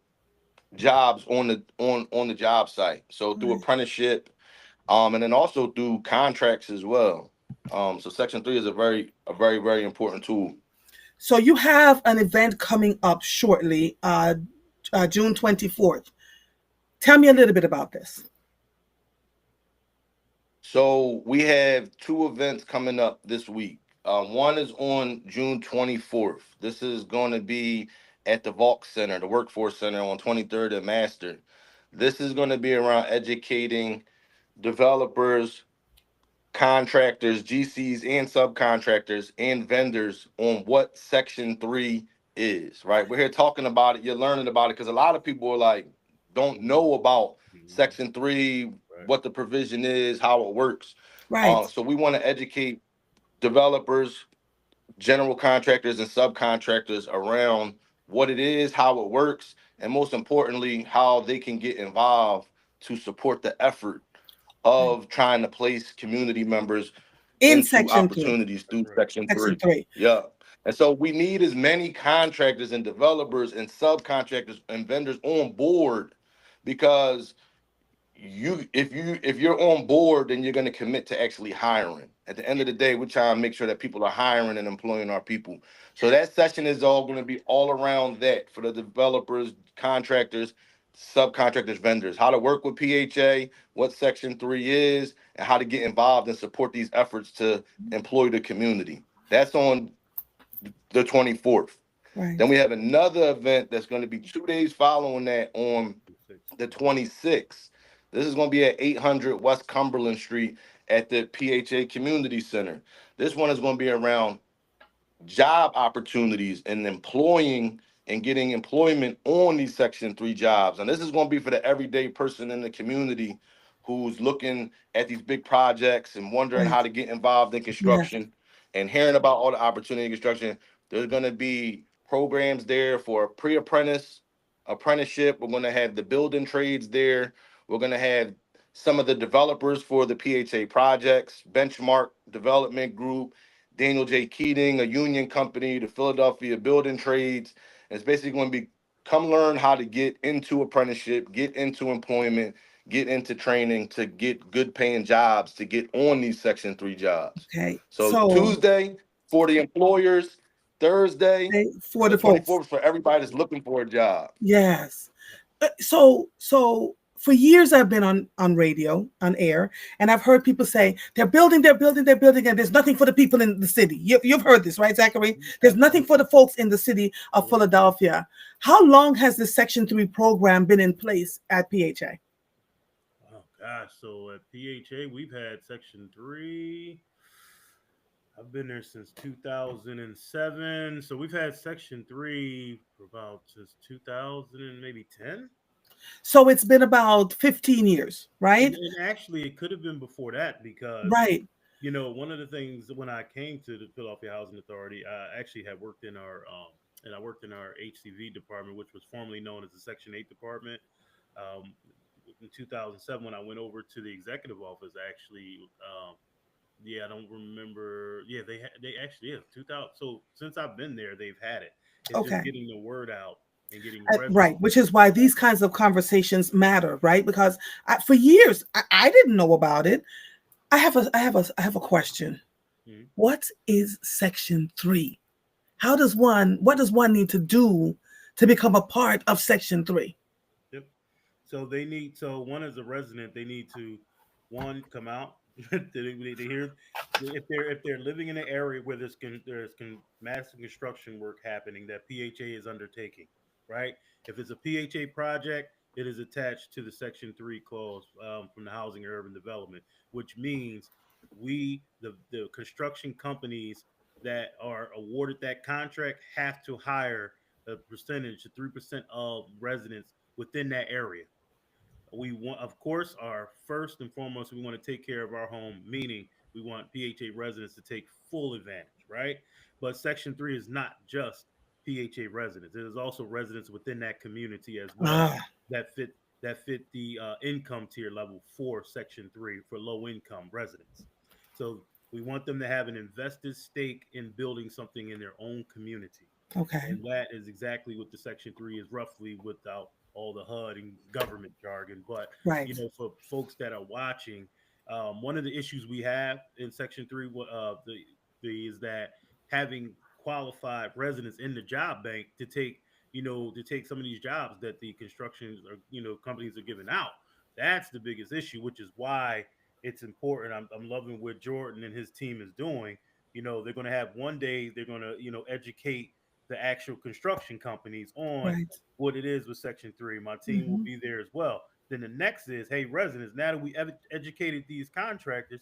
jobs on the job site. So through Right. apprenticeship, and then also through contracts as well. So Section 3 is a very important tool. So you have an event coming up shortly, June 24th. Tell me a little bit about this. So we have two events coming up this week. One is on June 24th. This is going to be at the Volk Center, the Workforce Center on 23rd and Master. This is going to be around educating developers, contractors, GCs, and subcontractors and vendors on what Section 3 is, right? We're here talking about it. You're learning about it because a lot of people are like, don't know about Mhm. Section 3, Right. what the provision is, how it works. Right. So we want to educate developers, general contractors, and subcontractors around what it is, how it works, and most importantly, how they can get involved to support the effort Right. of trying to place community members In into Section 3. opportunities That's through right. Section Section 3. 3. Yeah. And so we need as many contractors and developers and subcontractors and vendors on board because if you're on board, then you're going to commit to actually hiring. At the end of the day, we're trying to make sure that people are hiring and employing our people. So that session is all going to be all around that for the developers, contractors, subcontractors, vendors, how to work with PHA, what Section 3 is, and how to get involved and support these efforts to employ the community. That's on the 24th. Right. Then we have another event that's going to be 2 days following that on 26. the 26th. This is going to be at 800 West Cumberland Street at the PHA Community Center. This one is going to be around job opportunities and employing and getting employment on these Section 3 jobs. And this is going to be for the everyday person in the community who's looking at these big projects and wondering Right. how to get involved in Yes. construction and hearing about all the opportunity in construction. There's going to be programs there for pre-apprentice, apprenticeship. We're going to have the building trades there. We're going to have some of the developers for the PHA projects, Benchmark Development Group, Daniel J. Keating, a union company, the Philadelphia Building Trades. And it's basically going to be come learn how to get into apprenticeship, get into employment, get into training to get good paying jobs, to get on these Section 3 jobs. Okay. So So Tuesday for the employers, Thursday, for the the folks. 24th for everybody that's looking for a job. Yes. So for years I've been on radio, on air, and I've heard people say they're building, and there's nothing for the people in the city. You've heard this, right, Zachary? There's nothing for Absolutely. the folks in the city of Correct. Philadelphia. How long has the Section 3 program been in place at PHA? Oh gosh. So at PHA, we've had Section 3. I've been there since 2007. So we've had Section 3 for about since 2000 and maybe 10. So it's been about 15 years, right? And actually, it could have been before that because, Right. one of the things when I came to the Philadelphia Housing Authority, I actually had worked in I worked in our HCV department, which was formerly known as the Section 8 department. Um, in 2007, when I went over to the executive office, actually, yeah, I don't remember. Yeah, they actually, yeah, 2000. So since I've been there, they've had it. It's just Okay. getting the word out and getting Right, residents. which is why these kinds of conversations matter, right? Because for years I didn't know about it. I have a question. Mhm. What is Section 3? What does one need to do to become a part of Section 3? Yep. So they need. So one as a resident, they need to one come out. They hear if they're living in an area where massive construction work happening that PHA is undertaking, right? If it's a PHA project, it is attached to the Section 3 clause from the Housing and Urban Development, which means the construction companies that are awarded that contract have to hire a percentage, 3% of residents within that area. We want, of course, our first and foremost, we want to take care of our home, meaning we want PHA residents to take full advantage, right? But Section 3 is not just PHA residents. It is also residents within that community as well Ah, that fit the income tier level for Section 3 for low income residents. So we want them to have an invested stake in building something in their own community. okay. And that is exactly what the Section 3 is, roughly, without all the HUD and government jargon. But, Right. for folks that are watching, one of the issues we have in Section 3 is that having qualified residents in the job bank to take some of these jobs that the construction or, companies are giving out. That's the biggest issue, which is why it's important. I'm loving what Jordan and his team is doing. They're going to have one day, they're going to, educate the actual construction companies on Right. what it is with Section 3. My team will Hmm. be there as well. Then the next is, hey, residents, now that we educated these contractors,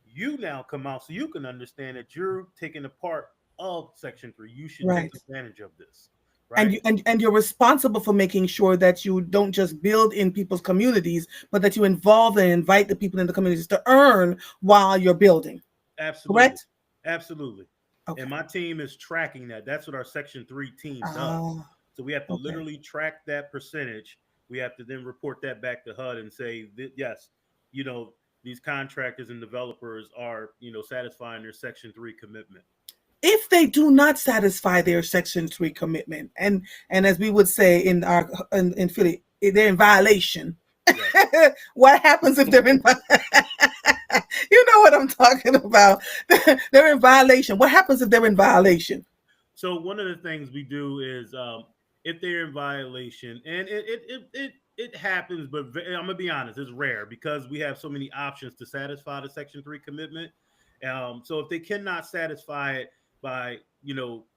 you now come out so you can understand that you're taking a part of Section 3. You should take Right. advantage of this, And right? you're responsible for making sure that you don't just build in people's communities, but that you involve and invite the people in the communities to earn while you're building. Absolutely. Correct? Absolutely. And Okay. my team is tracking that. That's what our Section 3 team does. Ah, So we have to okay. literally track that percentage. We have to then report that back to HUD and say, yes, you know, these contractors and developers are, satisfying their Section 3 commitment. If they do not satisfy their Section 3 commitment, and as we would say in Philly, they're in violation. Yes. What happens if they're in you know what I'm talking about? They're in violation. What happens if they're in violation? So one of the things we do is, if they're in violation, and it happens, but I'm gonna be honest, it's rare because we have so many options to satisfy the Section 3 commitment. So if they cannot satisfy it by,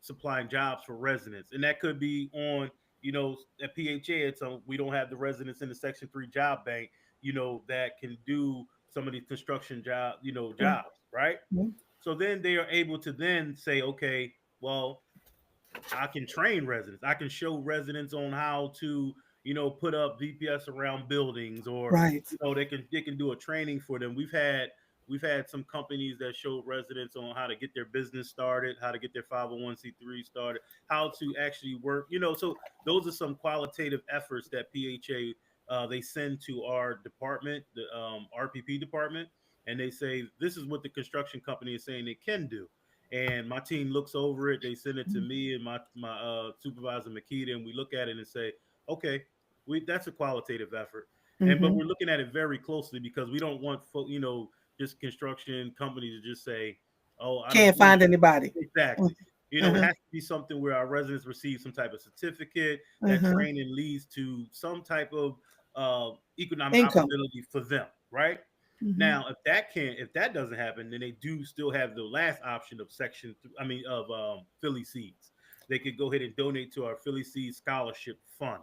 supplying jobs for residents, and that could be on, at PHA, we don't have the residents in the Section 3 job bank, that can do some of these construction jobs, right? Mhm. So then they are able to then say, okay, well, I can train residents. I can show residents on how to, put up VPS around buildings, or, Right. they can do a training for them. We've had some companies that show residents on how to get their business started, how to get their 501c3 started, how to actually work. So those are some qualitative efforts that PHA, they send to our department, the RPP department, and they say this is what the construction company is saying they can do, and my team looks over it. They send it to me and my supervisor Makita, and we look at it and say, okay, we that's a qualitative effort, but Hmm. we're looking at it very closely because we don't want just construction companies to just say, oh, I don't, Can't find anybody. exactly. It Uh-huh. has to be something where our residents receive some type of certificate. That Uh-huh. training leads to some type of economic Income. opportunity for them, right? Hmm. Now, if that doesn't happen, then they do still have the last option of Philly Seeds. They could go ahead and donate to our Philly Seeds Scholarship Fund.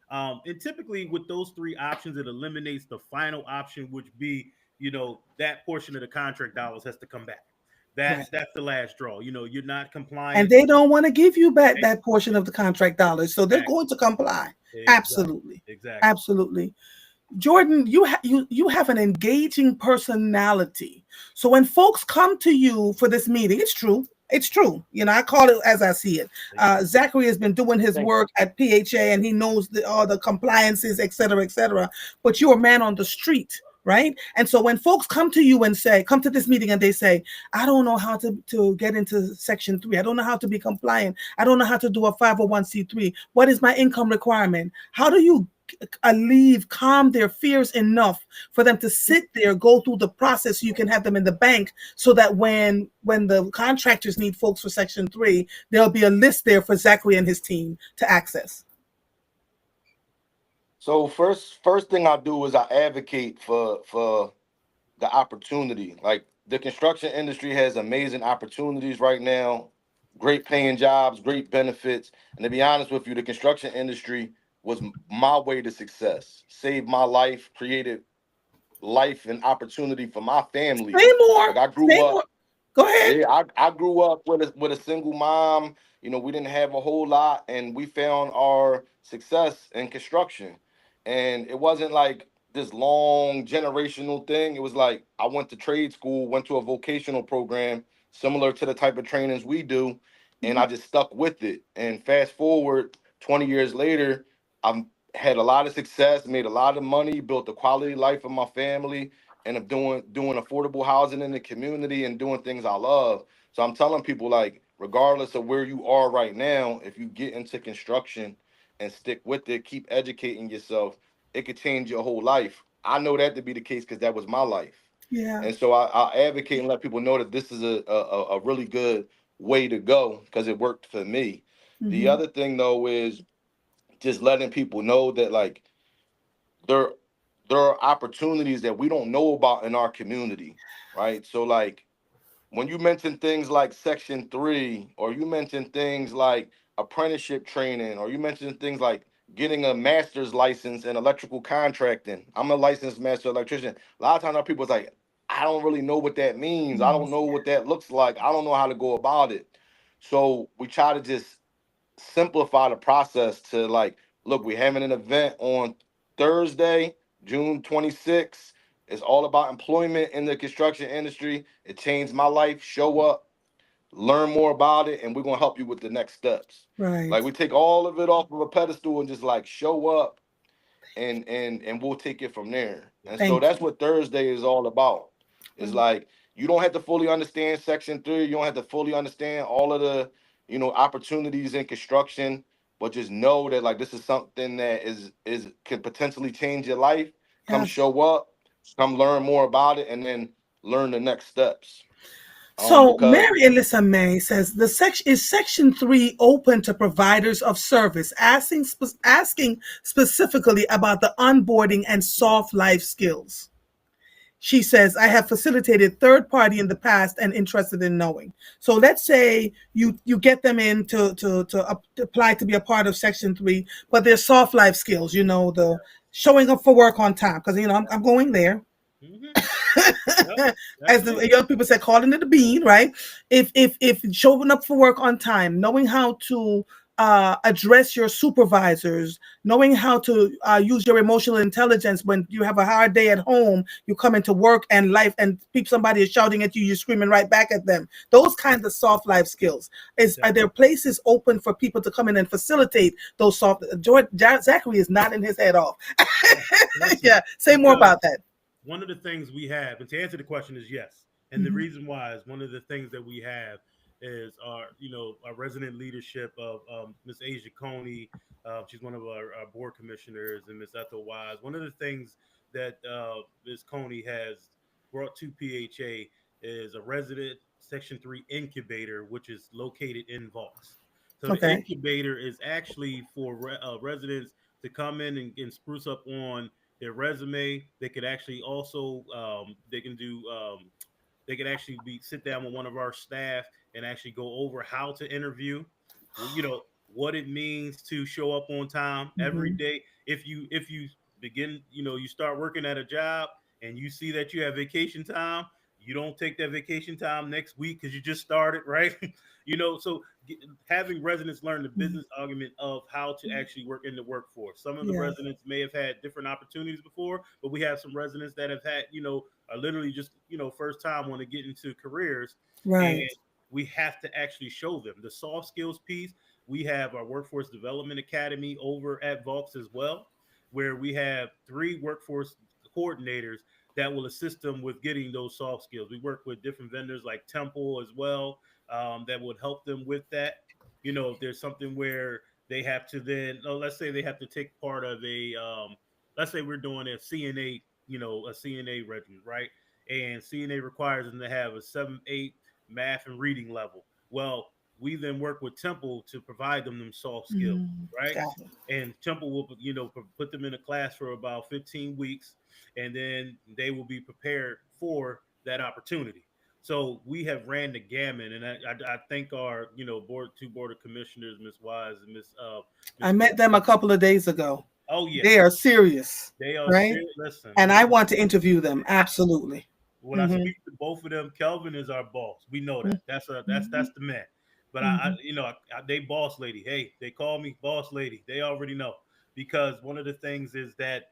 And typically, with those three options, it eliminates the final option, which be, that portion of the contract dollars has to come back. That's Right. that's the last draw. You're not And compliant. they don't want to give you back that portion of the contract dollars, so they're Exactly, going to comply. exactly, Absolutely. exactly. Absolutely. Jordan, you have an engaging personality. So when folks come to you for this meeting, it's true. It's true. I call it as I see it. Thank you. Zachary has been doing his Thank you. work at PHA, and he knows all the compliances, et cetera, et cetera. But you're a man on the street, right? And so when folks come to you and say, come to this meeting and they say, I don't know how to get into Section 3. I don't know how to be compliant. I don't know how to do a 501c3. What is my income requirement? How do you calm their fears enough for them to sit there, go through the process so you can have them in the bank, so that when the contractors need folks for Section 3, there'll be a list there for Zachary and his team to access. So first thing I do is I advocate for the opportunity. Like, the construction industry has amazing opportunities right now, great paying jobs, great benefits. And to be honest with you, the construction industry was my way to success. Saved my life, created life and opportunity for my family. Say more. Like, I grew Say up, more. Go ahead. yeah, I grew up with a single mom. We didn't have a whole lot, and we found our success in construction. And it wasn't like this long generational thing. It was like I went to trade school, went to a vocational program similar to the type of trainings we do, and Mhm. I just stuck with it. And fast forward 20 years later, I've had a lot of success, made a lot of money, built a quality life for my family, and I'm doing affordable housing in the community and doing things I love. So I'm telling people, like, regardless of where you are right now, if you get into construction and stick with it, keep educating yourself, it could change your whole life. I know that to be the case because that was my life. Yeah. And so I advocate and let people know that this is a really good way to go because it worked for me. The Hmm. other thing though is just letting people know that like there there are opportunities that we don't know about in our community, right? So like when you mention things like Section 3, or you mention things like apprenticeship training, or you mention things like getting a master's license in electrical contracting. I'm a licensed master electrician. A lot of times our people's like, I don't really know what that means. I don't know what that looks like. I don't know how to go about it. So we try to just simplify the process to like, look, we're having an event on Thursday, June 26th. It's all about employment in the construction industry. It changed my life. Show up, learn more about it, and we're gonna help you with the next steps. Right. Like we take all of it off of a pedestal and just like show up, and we'll take it from there. And so Thank you. that's what Thursday is all about. It's Right. like you don't have to fully understand Section 3. You don't have to fully understand all of the opportunities in construction, but just know that like this is something that is can potentially change your life. Come Yes. show up, come learn more about it, and then learn the next steps. So Because Mary Alyssa May says the section is Section 3 open to providers of service, asking specifically about the onboarding and soft life skills. She says, I have facilitated third party in the past and interested in knowing. So let's say you get them in to apply to be a part of Section 3, but their soft life skills, the showing up for work on time, because, I'm going there. Hmm. Yep. As That's the it. young people say, calling it a bean, right? If showing up for work on time, knowing how to address your supervisors, knowing how to use your emotional intelligence when you have a hard day at home, you come into work and life and somebody is shouting at you, you're screaming right back at them. Those kinds of soft life skills. Are there places open for people to come in and facilitate those soft? George Zachary is nodding his head off. Yeah. Listen, Yeah, say more because about that. one of the things we have, and to answer the question is yes. And the Hmm. reason why is one of the things that we have is our resident leadership of Miss Asia Coney. She's one of our board commissioners, and Miss Ethel Wise. One of the things that Miss Coney has brought to PHA is a resident Section 3 incubator, which is located in Vaux. So the Okay. incubator is actually for residents to come in and spruce up on their resume. They could actually also they could actually be sit down with one of our staff and actually go over how to interview. Well, what it means to show up on time every Hmm. day. If you begin, you start working at a job and you see that you have vacation time, you don't take that vacation time next week because you just started, right? So having residents learn the business argument of how to actually work in the workforce. Some of the Yeah. residents may have had different opportunities before, but we have some residents that have had, are literally just, first time want to get into careers. And Right. we have to actually show them the soft skills piece. We have our Workforce Development Academy over at Volks as well, where we have 3 workforce coordinators that will assist them with getting those soft skills. We work with different vendors like Temple as well, that would help them with that. If there's something where they have to then, let's say they have to take part of let's say we're doing a CNA, a CNA regimen, right? And CNA requires them to have a 7-8 math and reading level. Well, we then work with Temple to provide them soft skills, Mm, right? got it. And Temple will, put them in a class for about 15 weeks, and then they will be prepared for that opportunity. So we have ran the gamut, and I thank our board of commissioners, Miss Wise and I Miss. met them a couple of days ago. Oh yeah, They are serious, they are right? serious. Listen, And I want to interview them. Absolutely. when I Hmm. speak to both of them, Kelvin is our boss. We know that. That's Hmm. the man. But Hmm. they boss lady. Hey, they call me boss lady. They already know. because one of the things is that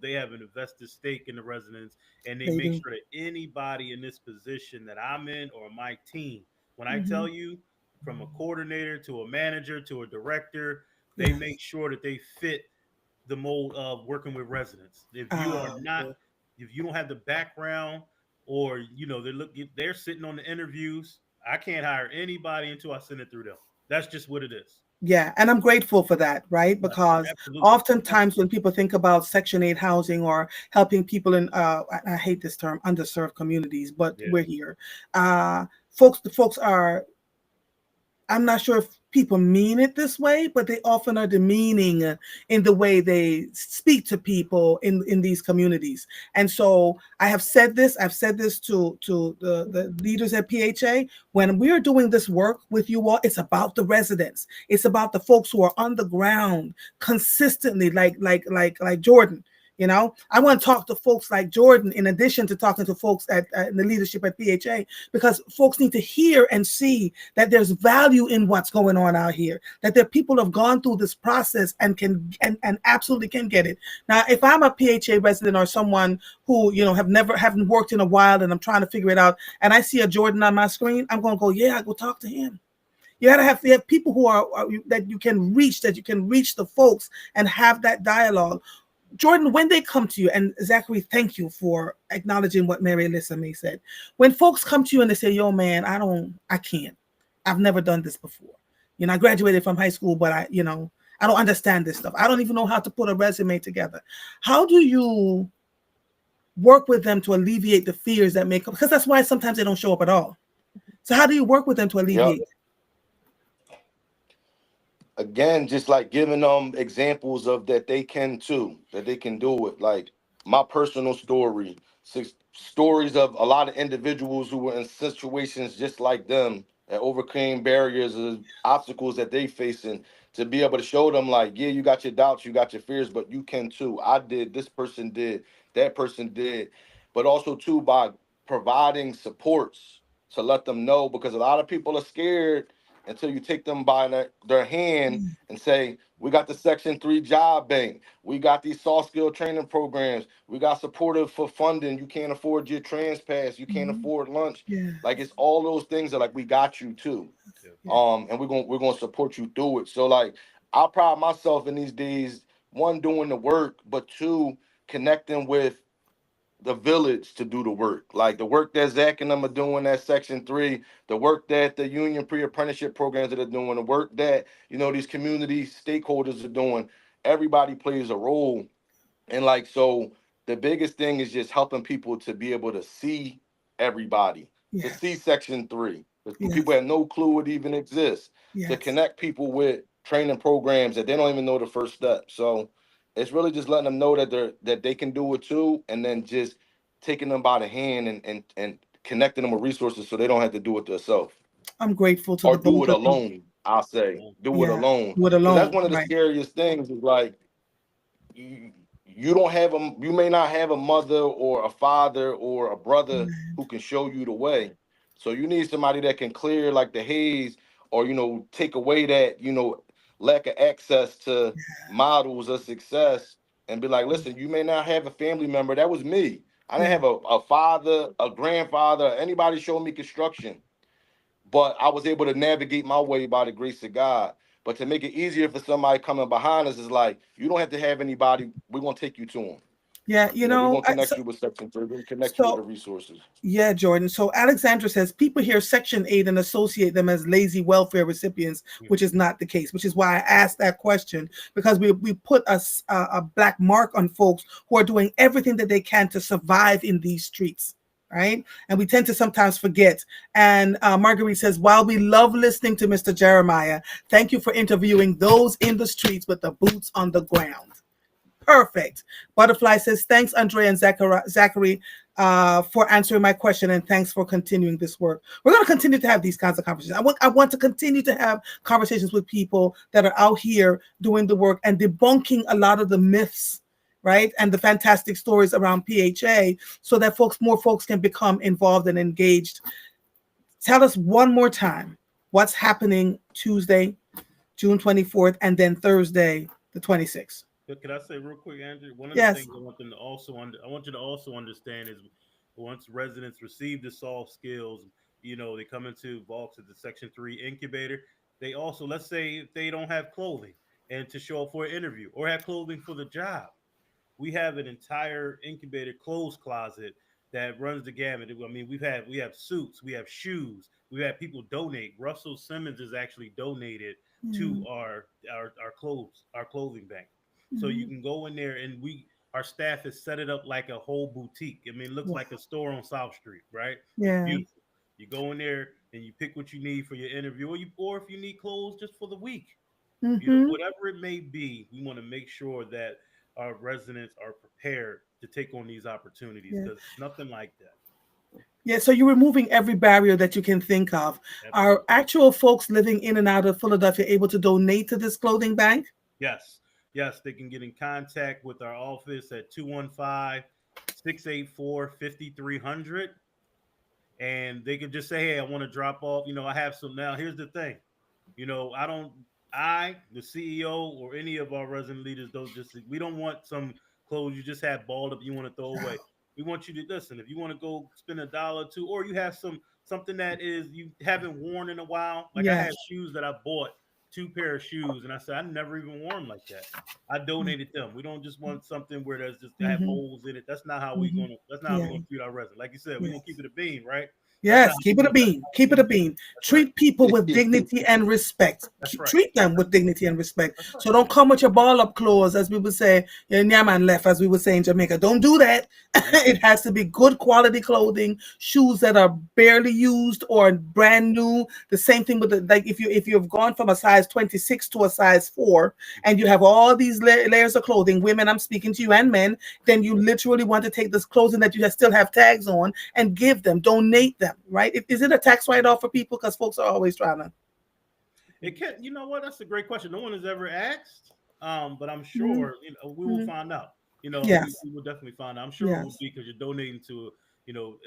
they have an invested stake in the residents, and they They make do. sure that anybody in this position that I'm in or my team, when I Hmm. tell you, from a coordinator to a manager to a director, they Yes. make sure that they fit the mold of working with residents. If you are not, Good. if you don't have the background, or they're sitting on the interviews, I can't hire anybody until I send it through them. That's just what it is. Yeah, and I'm grateful for that, right? Right. Because Absolutely. oftentimes when people think about Section 8 housing or helping people in, I hate this term, underserved communities, but Yeah. we're here. The folks are, I'm not sure if people mean it this way, but they often are demeaning in the way they speak to people in these communities. And so I've said this to the leaders at PHA. When we are doing this work with you all, it's about the residents. It's about the folks who are on the ground consistently, like Jordan. I want to talk to folks like Jordan in addition to talking to folks at the leadership at PHA, because folks need to hear and see that there's value in what's going on out here, that there are people who have gone through this process and and absolutely can get it. Now, if I'm a PHA resident or someone who, haven't worked in a while and I'm trying to figure it out, and I see a Jordan on my screen, I'm going to go, yeah, go talk to him. You gotta have people who are that you can reach, the folks and have that dialogue. Jordan, when they come to you, and Zachary, thank you for acknowledging what Mary Alyssa May said. When folks come to you and they say, yo, man, I can't. I've never done this before. I graduated from high school, but I don't understand this stuff. I don't even know how to put a resume together. How do you work with them to alleviate the fears that may come? Because that's why sometimes they don't show up at all. So how do you work with them to Yep. alleviate? Again, just like giving them examples of that they can too, that they can do it. Like my personal story, stories of a lot of individuals who were in situations just like them and overcame barriers and obstacles that they facing, to be able to show them like, yeah, you got your doubts, you got your fears, but you can too. I did, this person did, that person did, but also too by providing supports to let them know, because a lot of people are scared until you take them by their hand and say, we got the Section 3 job bank. We got these soft skill training programs. We got supportive for funding. You can't afford your trans pass. You can't Mhm. afford lunch. Yeah, Like, it's all those things that like we got you too. Yeah. yeah, And we're gonna support you through it. So like I pride myself in these days, one, doing the work, but two, connecting with the village to do the work. Like the work that Zach and them are doing at Section 3, the work that the union pre-apprenticeship programs that are doing, the work that, these community stakeholders are doing. Everybody plays a role. And like, so the biggest thing is just helping people to be able to see everybody, to see yes, Section 3. Because people yes, have no clue it even exists. To yes. connect people with training programs that they don't even know the first step. So it's really just letting them know that they can do it too, and then just taking them by the hand and connecting them with resources so they don't have to do it themselves. I'm grateful to Or the do both it of you. alone, I'll say. Do it Yeah, alone. do it Because that's alone, one of the right? scariest things is like you don't have you may not have a mother or a father or a brother Amen. who can show you the way. So you need somebody that can clear like the haze, or take away that lack of access to models of success, and be like, listen, you may not have a family member. That was me. I didn't Yeah, have a father, a grandfather, anybody showing me construction, but I was able to navigate my way by the grace of God. But to make it easier for somebody coming behind us is like, you don't have to have anybody. We're gonna take you to them. yeah. We're gonna connect you with Section 3. We're gonna connect you with the So resources. yeah, Jordan. So Alexandra says people hear Section 8 and associate them as lazy welfare recipients, which is not the case, which is why I asked that question, because we put a black mark on folks who are doing everything that they can to survive in these streets. Right. And we tend to sometimes forget. And Marguerite says, while we love listening to Mr. Jeremiah, thank you for interviewing those in the streets with the boots on the ground. Perfect. Butterfly says, thanks, Andre and Zachary, for answering my question, and thanks for continuing this work. We're going to continue to have these kinds of conversations. I want to continue to have conversations with people that are out here doing the work and debunking a lot of the myths, right? And the fantastic stories around PHA, so that more folks can become involved and engaged. Tell us one more time what's happening Tuesday, June 24th, and then Thursday, the 26th. Could I say real quick, Andrew? One of the Yes. things I want them to also I want you to also understand is once residents receive the soft skills, they come into Vaults at the Section 3 incubator. They also, let's say, if they don't have clothing and to show up for an interview or have clothing for the job, we have an entire incubated clothes closet that runs the gamut. I mean, we have suits, we have shoes, we have people donate. Russell Simmons is actually donated to Mm-hmm. our clothes, our clothing bank. So you Mm-hmm. can go in there and our staff has set it up like a whole boutique. I mean, it looks like a store on South Street, right? It's Yeah. beautiful. You go in there and you pick what you need for your interview, or if you need clothes just for the week, Mm-hmm. whatever it may be, we want to make sure that our residents are prepared to take on these opportunities Yeah. because it's nothing like that. Yeah, so you're removing every barrier that you can think of. Are Absolutely. actual folks living in and out of Philadelphia able to donate to this clothing bank? Yes. Yes, they can get in contact with our office at 215-684-5300, and they could just say, "Hey, I want to drop off. I have some." Now, here's the thing. I don't. The CEO, or any of our resident leaders, don't just. We don't want some clothes you just have balled up you want to throw away. We want you to listen. If you want to go spend $1 or two, or you have something that is you haven't worn in a while. Like I Yes. have shoes that I bought, 2 pair of shoes, and I said I never even wore them like that. I donated them. We don't just want something where there's just have Mm-hmm. holes in it. That's not how we Mm-hmm. gonna. That's not how we Yeah. gonna treat our residents. Like you said, we're gonna keep Yes. it a bean, right? That's not Yes, how keep we it a gonna. That's bean. not how Keep we it a gonna do it. bean. That's right. Treat people with dignity and respect. That's right. Treat them with dignity and respect. That's right. So don't come with your ball up clothes, as we would say, your nyaman left, as we would say in Jamaica. Don't do that. Mhm. It has to be good quality clothing, shoes that are barely used or brand new. The same thing with like if you've gone from a size 26 to a size 4, and you have all these layers of clothing, women, I'm speaking to you, and men, then you literally want to take this clothing that you still have tags on and give them, donate them, right? Is it a tax write-off for people? Because folks are always trying to. It can. You know what? That's a great question. No one has ever asked. But I'm Mhm. sure we will Mhm. find out. Yes, We will definitely find out. I'm sure it will yes. be because you're donating to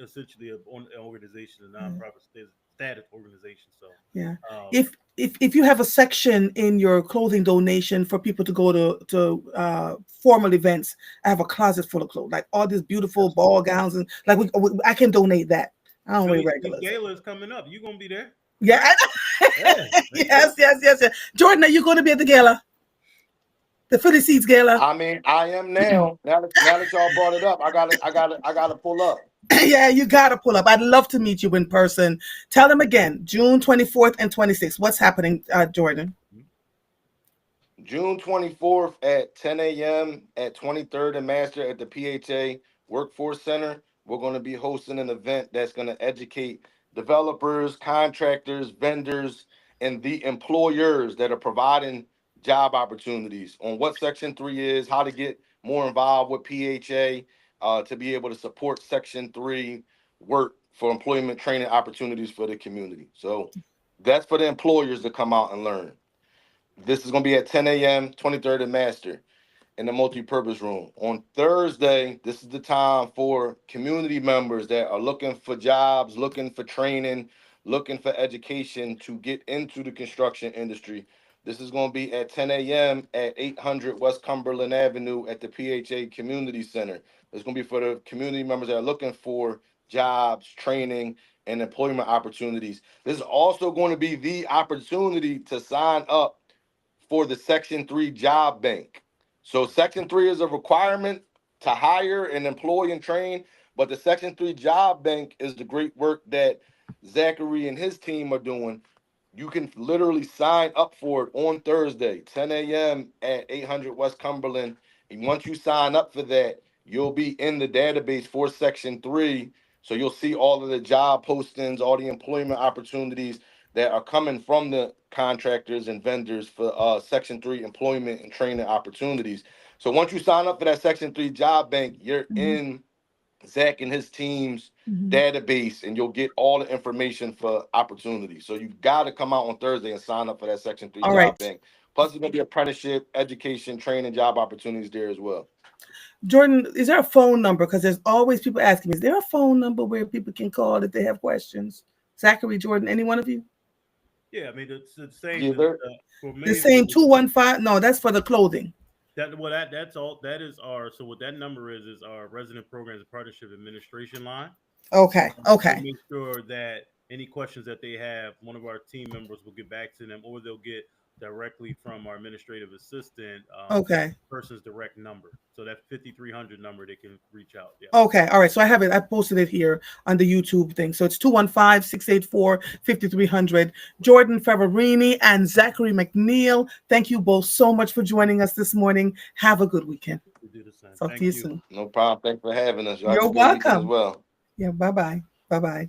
essentially an organization, a Yeah. nonprofit status organization. So, Yeah. um, If you have a section in your clothing donation for people to go to formal events, I have a closet full of clothes, like all these beautiful ball absolutely. gowns, and like I can donate that. I don't wear Philly Speak regulars. Gala is coming up. You gonna be there, Yeah. right? Yeah. There you go. Yes, yes, yes, yes. Jordan, are you going to be at the gala, the Philly Seeds gala? I mean, I am now. Now that y'all brought it up, I gotta pull up. Yeah, you gotta pull up. I'd love to meet you in person. Tell them again, June 24th and 26th. What's happening, Jordan? Mhm. June 24th at 10 a.m. at 23rd and Master at the PHA Workforce Center. We're going to be hosting an event that's going to educate developers, contractors, vendors, and the employers that are providing job opportunities on what Section 3 is, how to get more involved with PHA to be able to support Section 3 work for employment training opportunities for the community. So that's for the employers to come out and learn. This is going to be at 10 a.m., 23rd and Master in the multi-purpose room. On Thursday, this is the time for community members that are looking for jobs, looking for training, looking for education to get into the construction industry. This is going to be at 10 a.m. at 800 West Cumberland Avenue at the PHA Community Center. It's going to be for the community members that are looking for jobs, training, and employment opportunities. This is also going to be the opportunity to sign up for the Section 3 job bank. So Section 3 is a requirement to hire and employ and train, but the Section 3 job bank is the great work that Zachary and his team are doing. You can literally sign up for it on Thursday, 10 a.m. at 800 West Cumberland. And once you sign up for that, you'll be in the database for Section 3. So you'll see all of the job postings, all the employment opportunities that are coming from the contractors and vendors for Section 3 employment and training opportunities. So once you sign up for that Section 3 job bank, you're Mhm, in Zach and his team's mhm. database and you'll get all the information for opportunities. So you got to come out on Thursday and sign up for that Section 3 All job right. bank. Plus, there's going to be apprenticeship, education, training, job opportunities there as well. Jordan, is there a phone number? Because there's always people asking me, is there a phone number where people can call if they have questions? Zachary, Jordan, any one of you? Yeah, I mean it's the same. Yeah, there. For The me, same 215? No, that's for the clothing. That's all. That is our. So what that number is our resident programs and partnership administration line. Okay. We'll Okay. make sure that any questions that they have, one of our team members will get back to them, or they'll get directly from our administrative assistant, that Okay. person's direct number. So that 5300 number, they can reach out. Yeah. Okay. All right. So I have it. I posted it here on the YouTube thing. So it's 215-684-5300. Jordan Ferrarini and Zachary McNeil, thank you both so much for joining us this morning. Have a good weekend. We do the same. Talk to Thank you you. soon. No problem. Thanks for having us. Y'all have You're a good weekend as welcome. well. Yeah. Bye-bye. Bye-bye.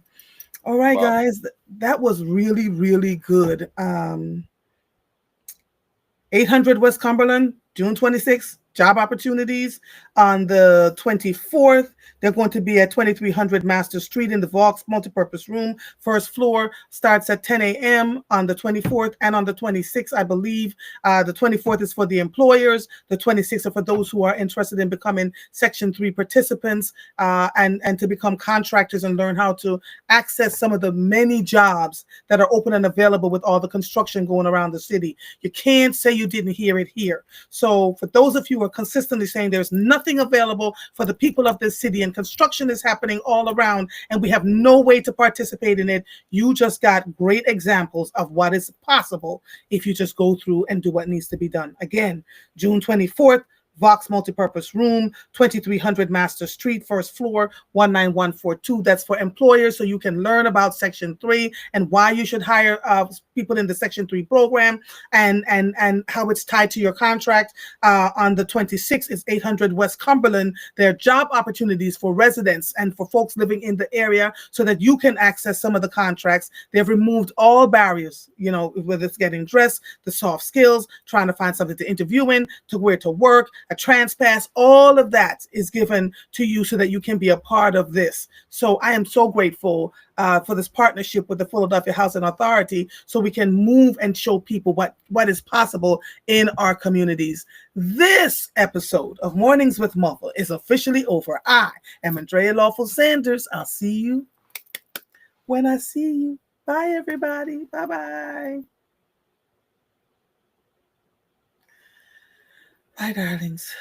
All right, Bye. guys. That was really, really good. 800 West Cumberland, June 26th. Job opportunities on the 24th. They're going to be at 2300 Master Street in the Vaux multipurpose room. First floor starts at 10 a.m. on the 24th and on the 26th, I believe. The 24th is for the employers. The 26th are for those who are interested in becoming Section 3 participants and to become contractors and learn how to access some of the many jobs that are open and available with all the construction going around the city. You can't say you didn't hear it here. So for those of you who are consistently saying there's nothing available for the people of this city and construction is happening all around and we have no way to participate in it, you just got great examples of what is possible if you just go through and do what needs to be done. Again, June 24th, Vaux multipurpose room, 2300 Master Street, first floor, 19142. That's for employers, so you can learn about Section 3 and why you should hire people in the Section 3 program and how it's tied to your contract. On the 26th is 800 West Cumberland. There are job opportunities for residents and for folks living in the area so that you can access some of the contracts. They've removed all barriers, whether it's getting dressed, the soft skills, trying to find something to interview in, to where to work, a trans pass, all of that is given to you so that you can be a part of this. So I am so grateful for this partnership with the Philadelphia Housing Authority so we can move and show people what is possible in our communities. This episode of Mornings with Muffle is officially over. I am Andrea Lawful Sanders. I'll see you when I see you. Bye, everybody. Bye-bye. Bye, darlings.